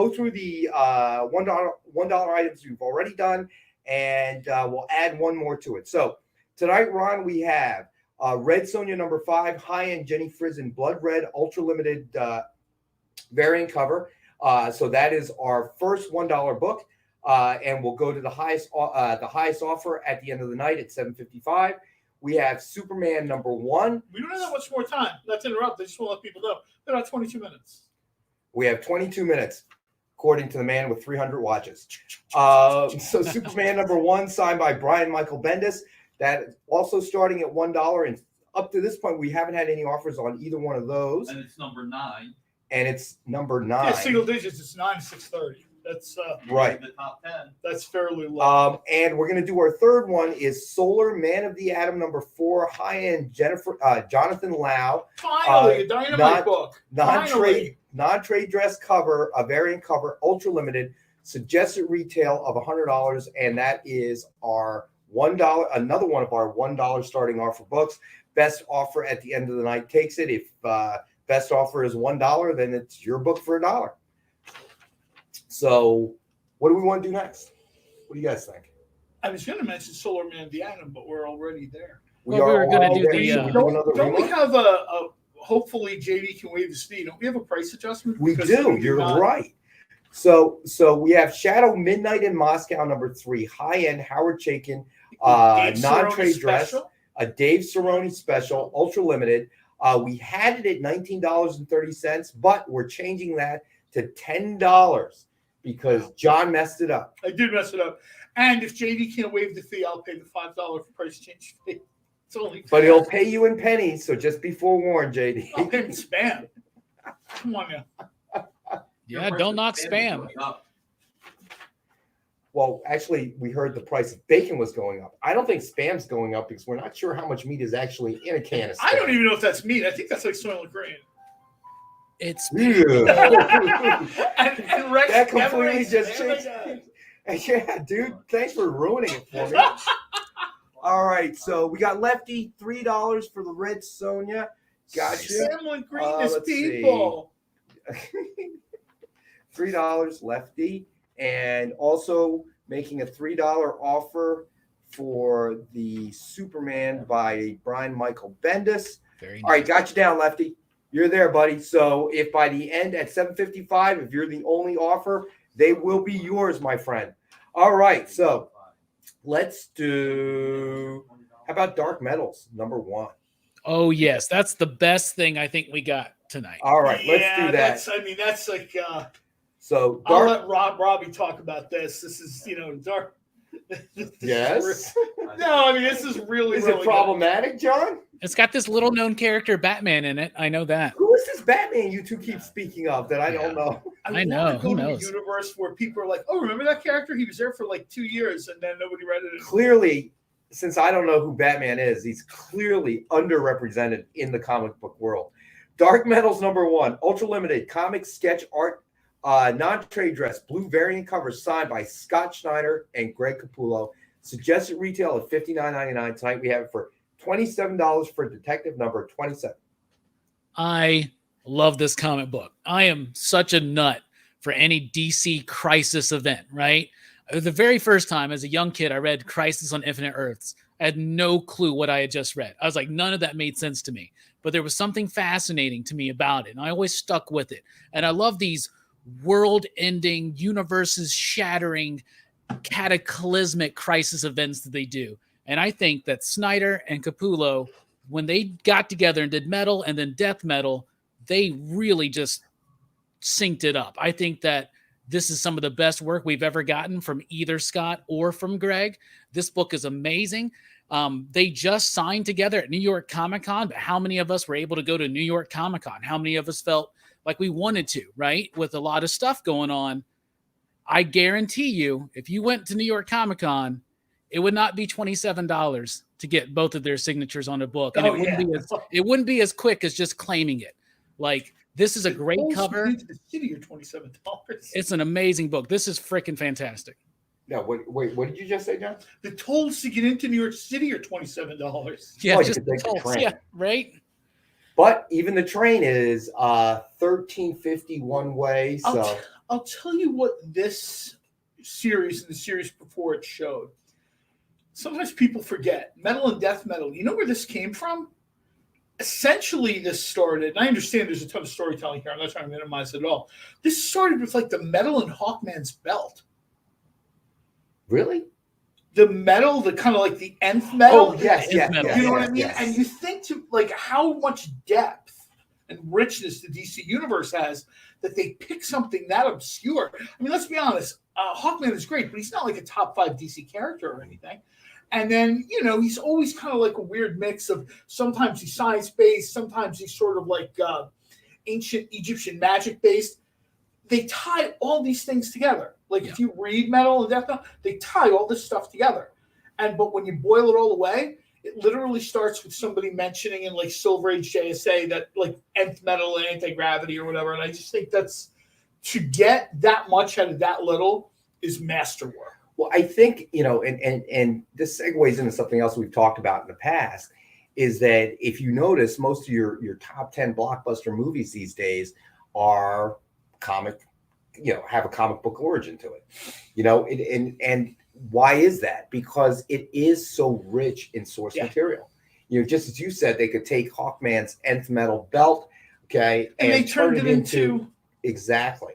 through the $1 items we've already done, and we'll add one more to it. So tonight, Ron, we have Red Sonja number 5, high-end Jenny Frison Blood Red Ultra Limited variant cover. So that is our first $1 book. And we'll go to the highest offer at the end of the night at $7.55. We have Superman number 1. We don't have that much more time. Not to interrupt. I just want to let people know. They're about 22 minutes. We have 22 minutes, according to the man with 300 watches. So Superman number 1, signed by Brian Michael Bendis. That is also starting at $1. And up to this point, we haven't had any offers on either one of those. And it's number 9. Yeah, single digits. It's 9 to 630. That's right. The top 10. That's fairly low. And we're going to do our third one is Solar Man of the Atom number 4, high-end Jonathan Lau. Finally, a Dynamite book. Non-trade dress cover, a variant cover, ultra limited, suggested retail of $100, and that is our $1. Another one of our $1 starting offer books. Best offer at the end of the night takes it. If best offer is $1, then it's your book for $1. So, what do we want to do next? What do you guys think? I was going to mention Solar Man of the Atom, but we're already there. We were going to do the. Don't we have a hopefully JD can waive the fee? Don't we have a price adjustment? We do. You're right. So we have Shadow Midnight in Moscow number 3, high-end Howard Chaykin non-trade dress, a Dave Cerrone special, ultra limited. We had it at $19.30, but we're changing that to $10. Because John messed it up. I did mess it up. And if JD can't waive the fee, I'll pay the $5 for price change fee. It's only but he'll pay you in pennies, so just be forewarned, JD. I'll pay him in spam. Come on now. Yeah, don't knock spam. Well, actually, we heard the price of bacon was going up. I don't think spam's going up because we're not sure how much meat is actually in a can of spam. I don't even know if that's meat. I think that's like Soylent Green. It's and Rex that completely just changed. Yeah, dude. Thanks for ruining it for me. All right, so we got Lefty $3 for the Red Sonja. Gotcha. Soylent Green is people. $3 Lefty, and also making a $3 offer for the Superman by Brian Michael Bendis. All right, got you down, Lefty. You're there, buddy. So if by the end at $7.55, if you're the only offer, they will be yours, my friend. All right, so let's do, how about Dark Metals, number 1? Oh, yes. That's the best thing I think we got tonight. All right, let's do that. That's like, so I'll let Robbie talk about this. This is, dark. Yes. No, I mean, this is really, Is it problematic, John? It's got this little known character, Batman, in it. I know that. Who is this Batman you two keep speaking of that I don't know? I know. Who knows? A universe where people are like, oh, remember that character? He was there for like 2 years and then nobody read it. Clearly, since I don't know who Batman is, he's clearly underrepresented in the comic book world. Dark Metals number 1, ultra limited comic sketch art, non-trade dress, blue variant cover signed by Scott Schneider and Greg Capullo. Suggested retail of $59.99. Tonight we have it for $27 for Detective number 27. I love this comic book. I am such a nut for any DC Crisis event, right? The very first time as a young kid, I read Crisis on Infinite Earths. I had no clue what I had just read. I was like, none of that made sense to me. But there was something fascinating to me about it, and I always stuck with it. And I love these world-ending, universes-shattering, cataclysmic crisis events that they do. And I think that Snyder and Capullo, when they got together and did metal and then death metal, they really just synced it up. I think that this is some of the best work we've ever gotten from either Scott or from Greg. This book is amazing. They just signed together at New York Comic Con, but how many of us were able to go to New York Comic Con? How many of us felt like we wanted to, right? With a lot of stuff going on. I guarantee you, if you went to New York Comic Con, it would not be $27 to get both of their signatures on a book, and it wouldn't be as quick as just claiming it. Like, this is a great cover. Into the City are $27. It's an amazing book. This is freaking fantastic. No, wait, what did you just say, John? The tolls to get into New York City are $27. Yeah, just the tolls. Yeah, right. But even the train is $13.50 one way. So I'll tell you what this series and the series before it showed. Sometimes people forget Metal and Death Metal. You know where this came from? Essentially, this started, and I understand there's a ton of storytelling here. I'm not trying to minimize it at all. This started with like the metal in Hawkman's belt. Really? The metal, the kind of like the nth metal. Oh, yes. You know what I mean? Yes. And you think to like how much depth and richness the DC universe has that they pick something that obscure. I mean, let's be honest. Hawkman is great, but he's not like a top 5 DC character or anything. And then, you know, he's always kind of like a weird mix of sometimes he's science-based, sometimes he's sort of like ancient Egyptian magic-based. They tie all these things together. Like if you read Metal and Death Metal, they tie all this stuff together. But when you boil it all away, it literally starts with somebody mentioning in like Silver Age JSA that like nth metal and anti-gravity or whatever. And I just think that's, to get that much out of that little is masterwork. Well, I think, you know, and this segues into something else we've talked about in the past, is that if you notice, most of your top 10 blockbuster movies these days are comic, you know, have a comic book origin to it, you know, and why is that? Because it is so rich in source material. You know, just as you said, they could take Hawkman's nth metal belt, okay, and they turned it into exactly,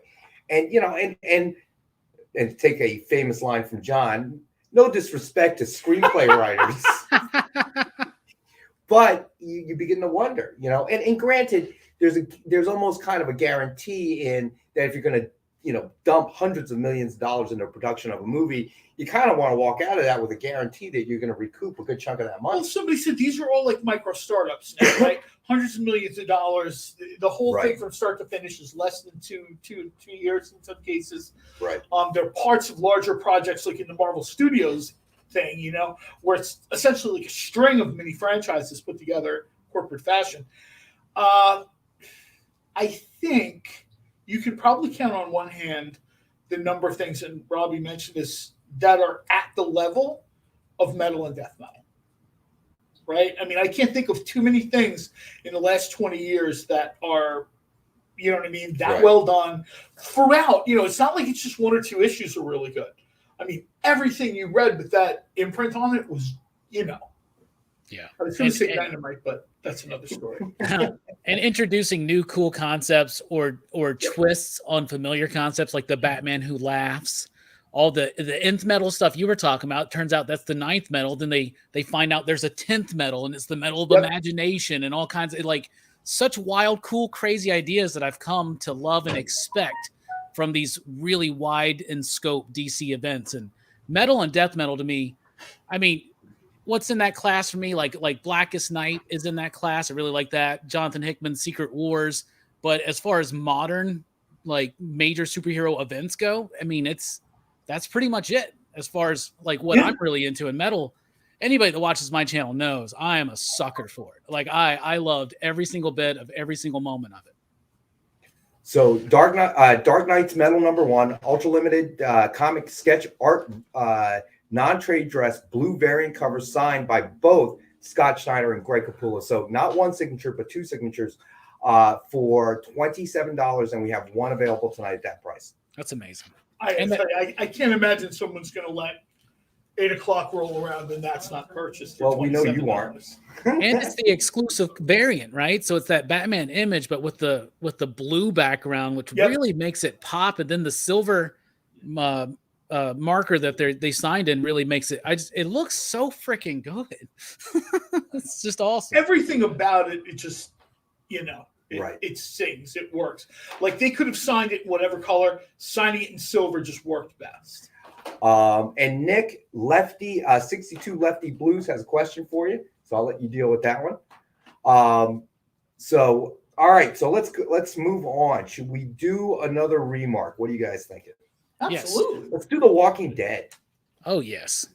and you know, and to take a famous line from John, no disrespect to screenplay writers, but you begin to wonder, you know, and granted, there's almost kind of a guarantee in that if you're going to, you know, dump hundreds of millions of dollars into production of a movie, you kind of want to walk out of that with a guarantee that you're going to recoup a good chunk of that money. Well, somebody said these are all like micro startups now, right? Hundreds of millions of dollars. The whole thing from start to finish is less than two years in some cases. Right. They're parts of larger projects like in the Marvel Studios thing, you know, where it's essentially like a string of mini franchises put together in corporate fashion. I think you could probably count on one hand the number of things, and Robbie mentioned this, that are at the level of Metal and Death Metal. Right? I mean, I can't think of too many things in the last 20 years that are, you know what I mean, that well done throughout. You know, it's not like it's just one or two issues are really good. I mean, everything you read with that imprint on it was, you know. Yeah. I was going to say Dynamite, but that's another story. And introducing new cool concepts or twists on familiar concepts like the Batman Who Laughs. All the nth metal stuff you were talking about, turns out that's the 9th metal. Then they find out there's a 10th metal, and it's the metal of imagination and all kinds of like such wild, cool, crazy ideas that I've come to love and expect from these really wide in scope DC events. And Metal and Death Metal to me, I mean, what's in that class for me? Like Blackest Night is in that class. I really like that. Jonathan Hickman's Secret Wars. But as far as modern, like major superhero events go, I mean, that's pretty much it as far as like what I'm really into in metal. Anybody that watches my channel knows I am a sucker for it. Like I loved every single bit of every single moment of it. So Dark Knight's Metal #1, ultra limited comic sketch art, non-trade dress, blue variant cover signed by both Scott Snyder and Greg Capullo. So not one signature, but 2 signatures for $27. And we have one available tonight at that price. That's amazing. I can't imagine someone's going to let 8 o'clock roll around and that's not purchased. Well, we know you aren't. And it's the exclusive variant, right? So it's that Batman image, but with the blue background, which really makes it pop. And then the silver marker that they signed in really makes it. It looks so freaking good. It's just awesome. Everything about it, it just, you know. It sings, it works. Like they could have signed it in whatever color, signing it in silver just worked best. And Nick, Lefty, 62 Lefty Blues has a question for you, so I'll let you deal with that one. So all right, so let's move on. Should we do another remark? What are you guys thinking? Absolutely. Yes. Let's do The Walking Dead. Oh, yes.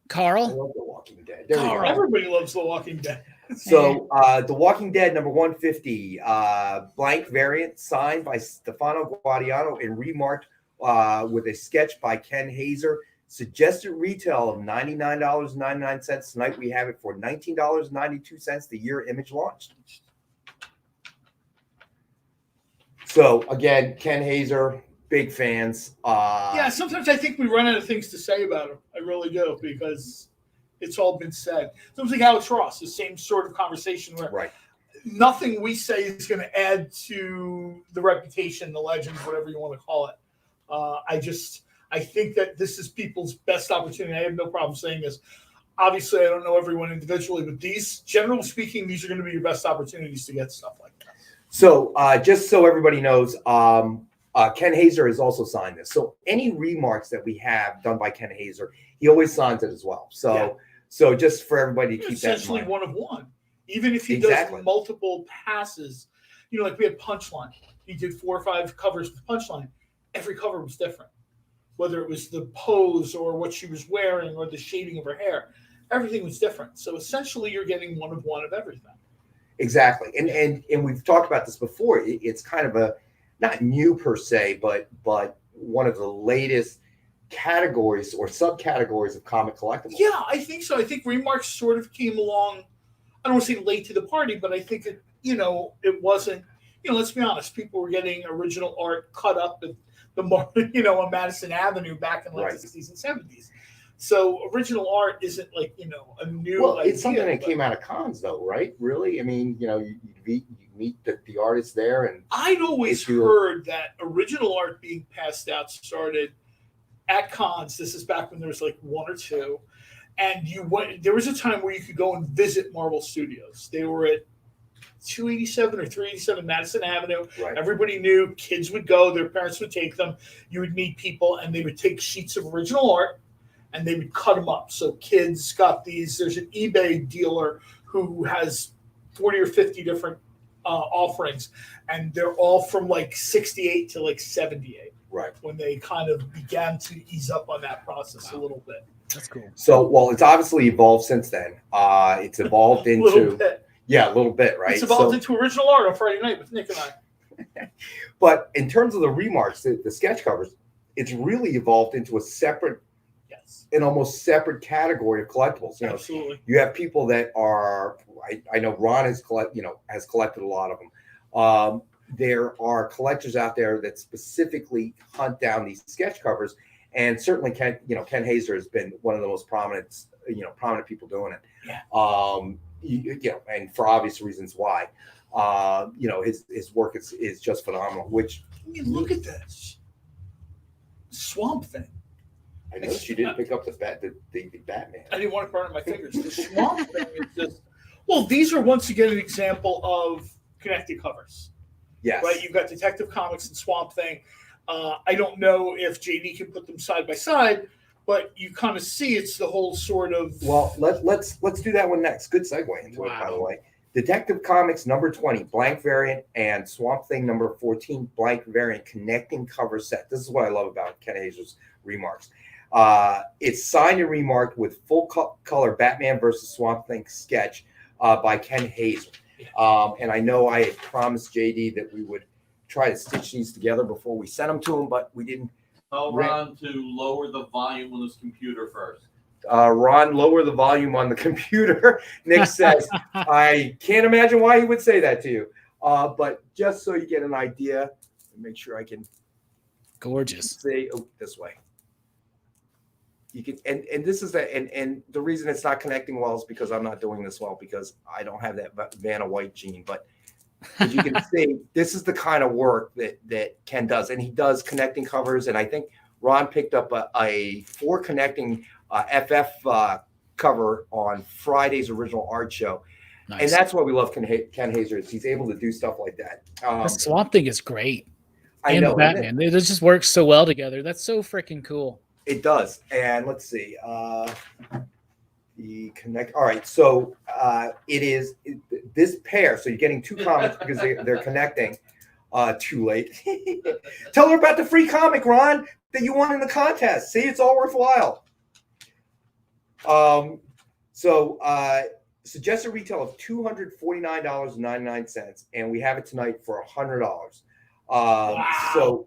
Carl? I love The Walking Dead. Everybody loves The Walking Dead. So, The Walking Dead number 150, blank variant signed by Stefano Guadiano and remarked with a sketch by Ken Hazer. Suggested retail of $99.99. Tonight we have it for $19.92 the year Image launched. So, again, Ken Hazer, big fans. Yeah, sometimes I think we run out of things to say about him. I really do, because it's all been said. Something like Alex Ross, the same sort of conversation where nothing we say is going to add to the reputation, the legend, whatever you want to call it. I think that this is people's best opportunity. I have no problem saying this. Obviously, I don't know everyone individually, but these, generally speaking, these are going to be your best opportunities to get stuff like that. So just so everybody knows, Ken Hazer has also signed this. So any remarks that we have done by Ken Hazer, he always signs it as well. So just for everybody to keep that in essentially mind. one of one. Even if he does multiple passes, like we had Punchline. He did 4 or 5 covers with Punchline. Every cover was different. Whether it was the pose or what she was wearing or the shading of her hair, everything was different. So essentially, you're getting one of everything. Exactly, and we've talked about this before. It's kind of a not new per se, but one of the latest categories or subcategories of comic collectibles. Yeah, I think so. I think remarks sort of came along. I don't want to say late to the party, but I think it wasn't. Let's be honest. People were getting original art cut up at on Madison Avenue back in the 60s and 70s. So original art isn't like, a new Well, idea, it's something that came out of cons though, right? Really? I mean, you meet the artists there, and I'd always heard that original art being passed out started at cons. This is back when there was like 1 or 2. And there was a time where you could go and visit Marvel Studios. They were at 287 or 387 Madison Avenue. Right. Everybody knew. Kids would go. Their parents would take them. You would meet people, and they would take sheets of original art, and they would cut them up. So kids got these. There's an eBay dealer who has 40 or 50 different offerings, and they're all from like 68 to like 78. Right. When they kind of began to ease up on that process a little bit. That's cool. So, well, it's obviously evolved since then. It's evolved into... a little bit. Yeah, a little bit, right? It's evolved into original art on Friday night with Nick and I. But in terms of the remarks, the sketch covers, it's really evolved into a separate, an almost separate category of collectibles. Absolutely. You have people that are, I know Ron has collected a lot of them. There are collectors out there that specifically hunt down these sketch covers, and certainly Ken Hazer has been one of the most prominent people doing it. Yeah. And for obvious reasons why. His work is just phenomenal. Which, I mean, look at this Swamp Thing. I know she didn't pick up the Batman. I didn't want to burn my fingers. The Swamp Thing is just. Well, these are once again an example of connected covers. Yes. Right. You've got Detective Comics and Swamp Thing. I don't know if JD can put them side by side, but you kind of see it's the whole sort of. Well, let's do that one next. Good segue into it, by the way. Detective Comics number 20 blank variant and Swamp Thing number 14 blank variant connecting cover set. This is what I love about Ken Hazer's remarks. It's signed and remarked with full color Batman versus Swamp Thing sketch by Ken Hazer. And I know I had promised JD that we would try to stitch these together before we sent them to him, but we didn't. Tell Ron to lower the volume on his computer first. Ron, lower the volume on the computer. Nick says, I can't imagine why he would say that to you. But just so you get an idea, make sure I can. Gorgeous. Say, this way. You can, and this is and the reason it's not connecting well is because I'm not doing this well because I don't have that Vanna White gene. But as you can see, this is the kind of work that Ken does, and he does connecting covers. And I think Ron picked up a 4 connecting FF cover on Friday's original art show. Nice. And that's why we love Ken Hazer. He's able to do stuff like that. The Swamp Thing is great. I know. Batman. It just works so well together. That's so freaking cool. It does. And let's see. The connect. All right. So it is this pair. So you're getting 2 comics because they're connecting. Too late. Tell her about the free comic, Ron. that you won in the contest. See, it's all worthwhile. Suggested retail of $249.99, and we have it tonight for $100. Wow.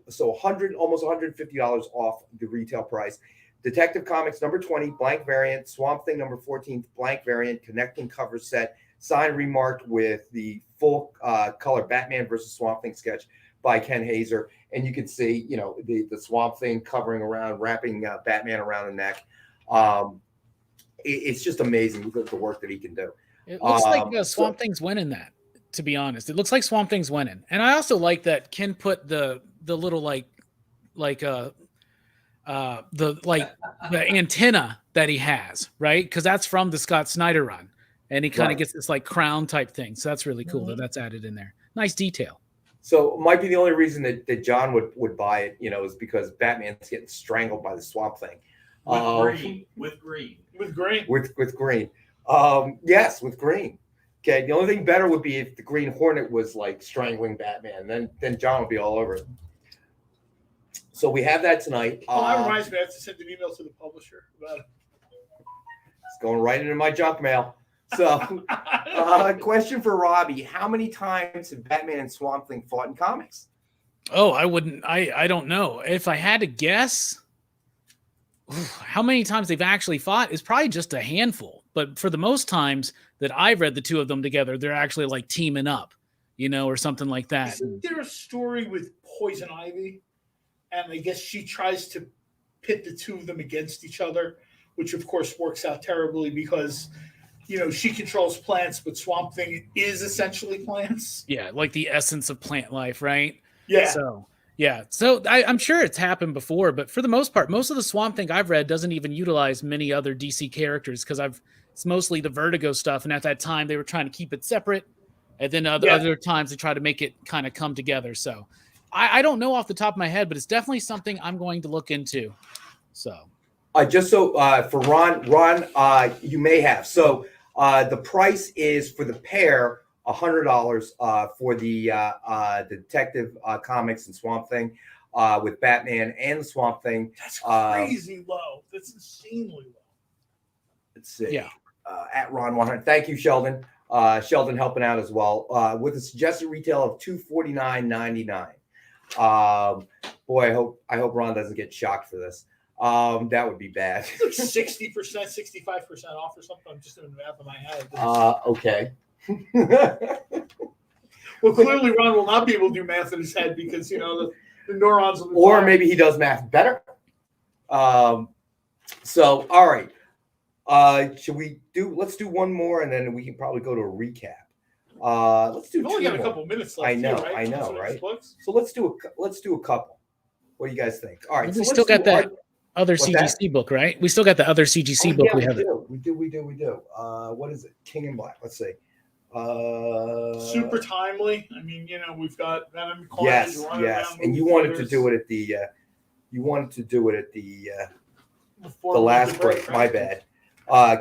So almost $150 off the retail price. Detective Comics number 20, blank variant. Swamp Thing number 14, blank variant. Connecting cover set, signed remarked with the full color Batman versus Swamp Thing sketch by Ken Hazer, and you can see, the Swamp Thing covering around, wrapping Batman around the neck. It's just amazing the work that he can do. It looks like Swamp Thing's winning that. To be honest, it looks like Swamp Thing's winning, and I also like that Ken put the little the antenna that he has, right? Because that's from the Scott Snyder run, and he kind of gets this like crown type thing. So that's really cool that that's added in there. Nice detail. So it might be the only reason that John would buy it, is because Batman's getting strangled by the Swamp Thing. With green. With green. Yes, with green. Okay, the only thing better would be if the Green Hornet was like strangling Batman. Then John would be all over it. So we have that tonight. That reminds me, I have to send an email to the publisher about it. It's going right into my junk mail. So, question for Robbie: how many times have Batman and Swamp Thing fought in comics? Oh, I don't know. If I had to guess, how many times they've actually fought is probably just a handful. But for the most times that I've read the two of them together, they're actually like teaming up, or something like that. Isn't there a story with Poison Ivy? And I guess she tries to pit the two of them against each other, which of course works out terribly because, she controls plants, but Swamp Thing is essentially plants. Yeah, like the essence of plant life, right? Yeah. So I'm sure it's happened before, but for the most part, most of the Swamp Thing I've read doesn't even utilize many other DC characters because it's mostly the Vertigo stuff, and at that time they were trying to keep it separate, and then other times they try to make it kind of come together. So I don't know off the top of my head, but it's definitely something I'm going to look into. So just so for Ron, you may have. So the price is for the pair $100 for the Detective Comics and Swamp Thing with Batman and the Swamp Thing. That's crazy low. That's insanely low. Let's see. Yeah. At Ron 100. Thank you, Sheldon. Sheldon helping out as well with a suggested retail of $249.99. Boy, I hope Ron doesn't get shocked for this. That would be bad. 60%, 65% off or something. I'm just doing the math in my head. Okay. Well, clearly Ron will not be able to do math in his head because the neurons. Or maybe he does math better. So all right. Let's do one more and then we can probably go to a recap. Let's do. We've only got a couple minutes left. I know, right? I know, right? So let's do a couple. What do you guys think? All right. We still got that other CGC book, right? We still got the other CGC book. We do. What is it? King in Black. Let's see. Super timely. I mean, we've got Venom. Yes. And you wanted to do it at the. The last break. Right? My bad.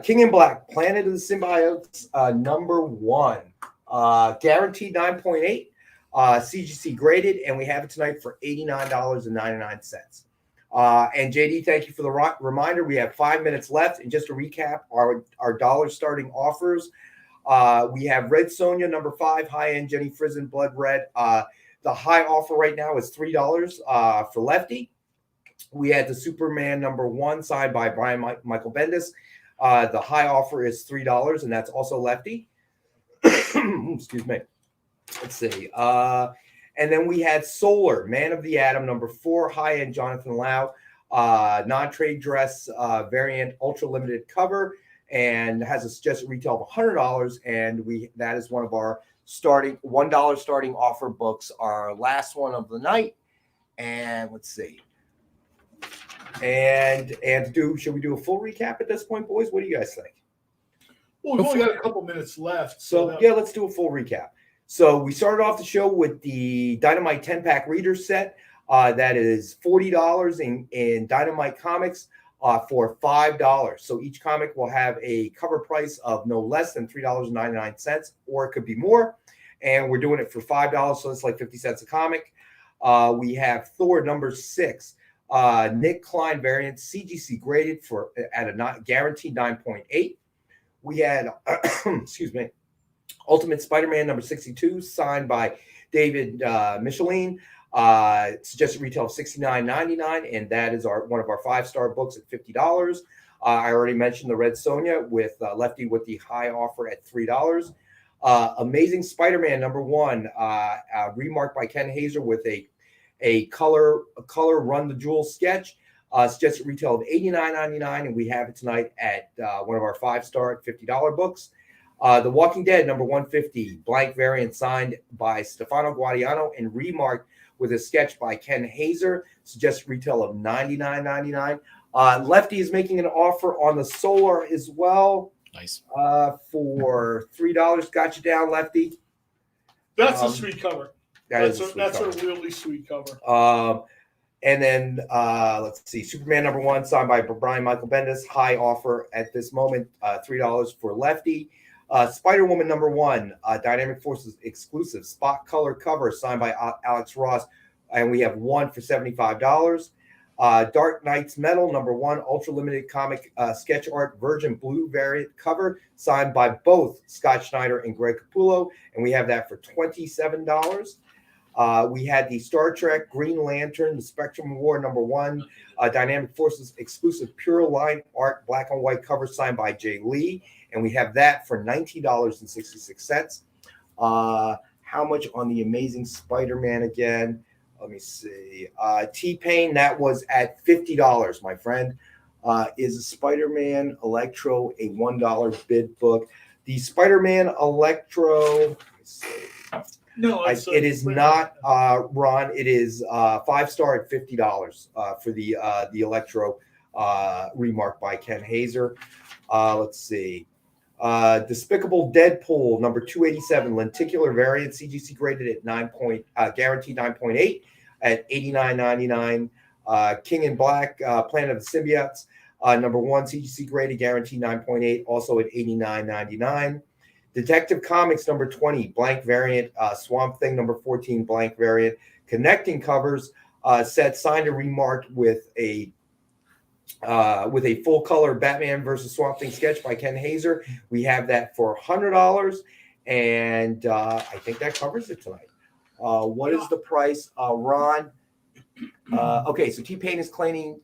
King in Black, Planet of the Symbiotes, number 1, guaranteed 9.8, CGC graded, and we have it tonight for $89.99. And JD, thank you for the reminder. We have 5 minutes left, and just to recap our dollar starting offers. We have Red Sonja, number 5, high-end Jenny Frison, Blood Red. The high offer right now is $3 for Lefty. We had the Superman number 1 signed by Brian Michael Bendis. The high offer is $3, and that's also Lefty. Excuse me. Let's see. And then we had Solar, Man of the Atom, number 4, high-end Jonathan Lau, non-trade dress variant, ultra-limited cover, and has a suggested retail of $100. And that is one of our $1 starting offer books, our last one of the night. And let's see. And should we do a full recap at this point, boys? What do you guys think? Well, we've only got a couple minutes left. So let's do a full recap. So we started off the show with the Dynamite 10-pack reader set. That is $40 in Dynamite comics for $5. So each comic will have a cover price of no less than $3.99, or it could be more. And we're doing it for $5, so it's like 50 cents a comic. We have Thor number 6. Nick Klein variant, CGC graded at a guaranteed 9.8. We had, excuse me, Ultimate Spider-Man number 62, signed by David Michelin. Suggested retail of $69.99, and that is one of our 5-star books at $50. I already mentioned the Red Sonja with Lefty with the high offer at $3. Amazing Spider-Man number 1, remarked by Ken Hazer with a color Run the Jewel sketch. Suggested retail of $89.99, and we have it tonight at one of our 5-star at $50 books. The Walking Dead number 150, blank variant, signed by Stefano Guadiano and remarked with a sketch by Ken Hazer. Suggested retail of $99.99. Lefty is making an offer on the Solar as well. Nice. For $3. Got you down, Lefty. That's a sweet cover. That's cover. A really sweet cover. And then let's see, Superman number 1, signed by Brian Michael Bendis. High offer at this moment, $3 for Lefty. Spider-Woman number 1, Dynamic Forces exclusive spot color cover, signed by Alex Ross, and we have 1 for $75. Dark Knight's Metal number 1, ultra limited comic sketch art Virgin Blue variant cover, signed by both Scott Schneider and Greg Capullo, and we have that for $27. We had the Star Trek Green Lantern, the Spectrum War number 1, Dynamic Forces exclusive pure line art black and white cover, signed by Jay Lee, and we have that for $19.66. How much on the Amazing Spider-Man again? Let me see. T-Pain, that was at $50, my friend. Is Spider-Man Electro a $1 bid book? The Spider-Man Electro, let me see. No, it is not, Ron. It is 5-star at $50 for the Electro remark by Ken Hazer. Let's see. Despicable Deadpool number 287, lenticular variant, CGC graded at guaranteed 9.8 at $89.99. King in Black, Planet of the Symbiotes, number 1, CGC graded, guaranteed 9.8, also at $89.99. Detective Comics number 20, blank variant, Swamp Thing number 14, blank variant, connecting covers, set, signed and remarked with a full color Batman versus Swamp Thing sketch by Ken Hazer. We have that for $100, and I think that covers it tonight. What is the price, Ron? Okay, so T-Pain is claiming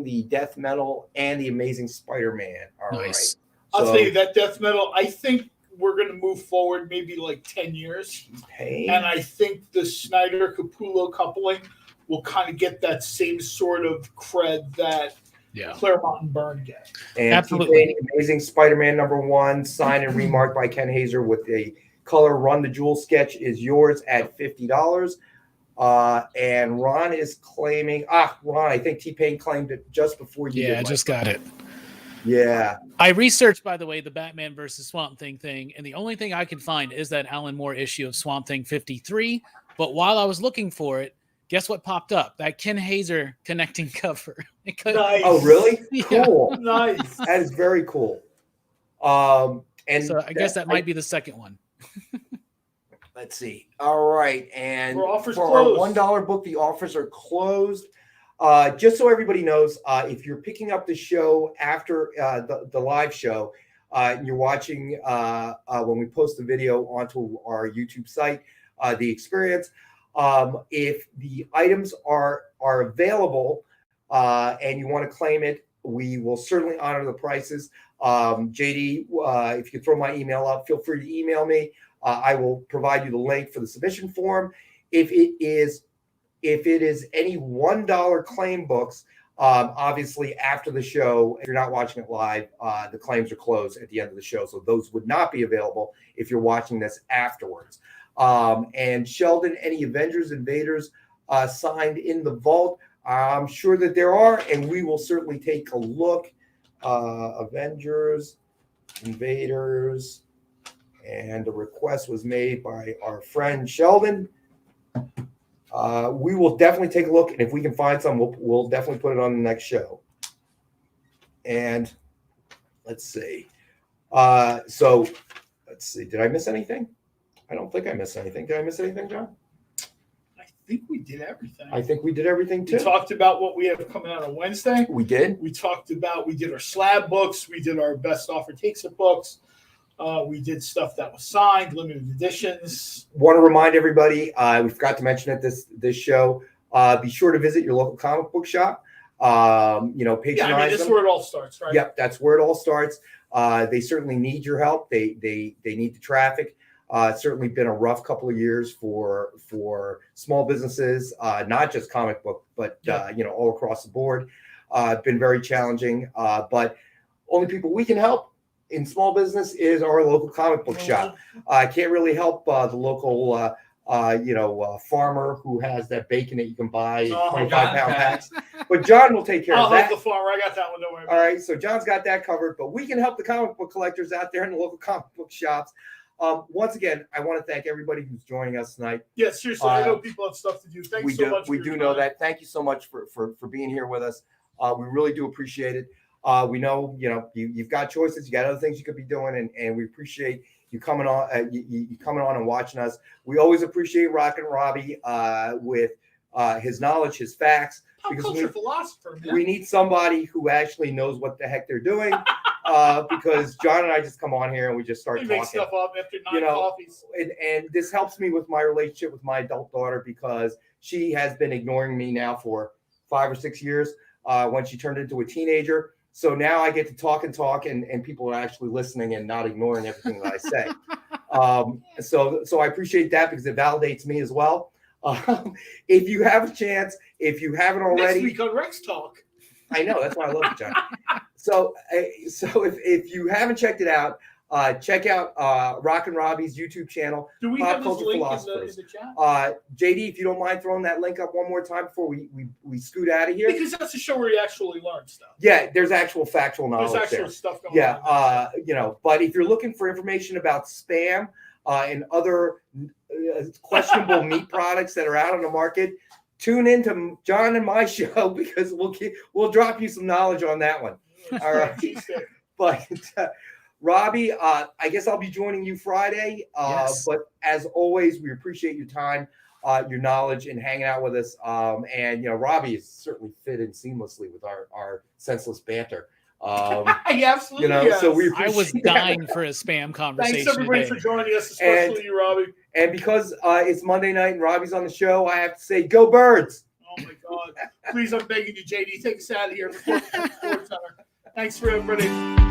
the Death Metal and the Amazing Spider-Man. All nice. Right. I'll tell you that Death Metal, I think we're going to move forward maybe like 10 years. T-Pain. And I think the Snyder-Capullo coupling will kind of get that same sort of cred that Claremont and Byrne get. And Absolutely. Amazing Spider-Man number 1, signed and remarked by Ken Hazer with a color Run the Jewel sketch, is yours at $50. And Ron is claiming, Ron, I think T-Pain claimed it just before you did. Yeah, I just got it. Yeah. I researched, by the way, the Batman versus Swamp Thing thing, and the only thing I could find is that Alan Moore issue of Swamp Thing 53. But while I was looking for it, guess what popped up? That Ken Hazer connecting cover. Nice. Oh, really? Yeah. Cool. Nice. That is very cool. And so I guess that might be the second one. Let's see. All right. And for closed. Our $1 book, the offers are closed. Just so everybody knows, if you're picking up the show after the live show, and you're watching when we post the video onto our YouTube site, The Experience, if the items are available and you want to claim it, we will certainly honor the prices. JD, if you throw my email up, feel free to email me. I will provide you the link for the submission form. If it is any $1 claim books, obviously after the show, if you're not watching it live, the claims are closed at the end of the show. So those would not be available if you're watching this afterwards. And Sheldon, any Avengers Invaders signed in the vault? I'm sure that there are, and we will certainly take a look. Avengers Invaders, and the request was made by our friend Sheldon. We will definitely take a look, and if we can find some, we'll definitely put it on the next show. And let's see. So let's see. Did I miss anything? I don't think I missed anything. Did I miss anything, John? I think we did everything. I think we did everything too. We talked about what we have coming out on Wednesday. We did. We did our slab books. We did our best offer takes it books. We did stuff that was signed, limited editions. Want to remind everybody, we forgot to mention it this show. Be sure to visit your local comic book shop. Patronize that's where it all starts, right? Yep, that's where it all starts. They certainly need your help. They need the traffic. It's certainly been a rough couple of years for small businesses, not just comic book, but all across the board. Been very challenging. But only people we can help in small business is our local comic book shop. I can't really help the local farmer who has that bacon that you can buy 25-pound packs. But John will take care of that. I'll help the farmer. I got that one. Don't worry about it. All right, so John's got that covered. But we can help the comic book collectors out there in the local comic book shops. Once again, I want to thank everybody who's joining us tonight. Yeah, seriously, I know people have stuff to do. Thanks so much. We do know that. Thank you so much for being here with us. We really do appreciate it. We know, you've got choices, you got other things you could be doing, and we appreciate you coming on, you coming on and watching us. We always appreciate Rockin' Robbie with his knowledge, his facts. Pop culture philosopher, man. We need somebody who actually knows what the heck they're doing. Because John and I just come on here and we just start talking. Make stuff up after 9 coffees. And this helps me with my relationship with my adult daughter because she has been ignoring me now for 5 or 6 years when she turned into a teenager. So now I get to talk and people are actually listening and not ignoring everything that I say. So I appreciate that because it validates me as well. If you have a chance, if you haven't already. Next week on Rex Talk. I know, that's why I love it, John. So if you haven't checked it out, check out Rockin' Robbie's YouTube channel. Do we have this link in the chat? JD, if you don't mind throwing that link up one more time before we scoot out of here. Because that's a show where you actually learn stuff. Yeah, there's actual factual knowledge There's actual there. stuff going on. But if you're looking for information about spam and other questionable meat products that are out on the market, tune into John and my show because we'll drop you some knowledge on that one. All right. But Robbie, I guess I'll be joining you Friday. Yes. But as always, we appreciate your time, your knowledge, and hanging out with us. And Robbie is certainly fit in seamlessly with our senseless banter. Absolutely. So we I was dying for a spam conversation. Thanks everybody for joining us, especially you, Robbie. And because it's Monday night and Robbie's on the show, I have to say, go Birds! Oh my God! Please, I'm begging you, JD, take us out of here. Thanks for everybody.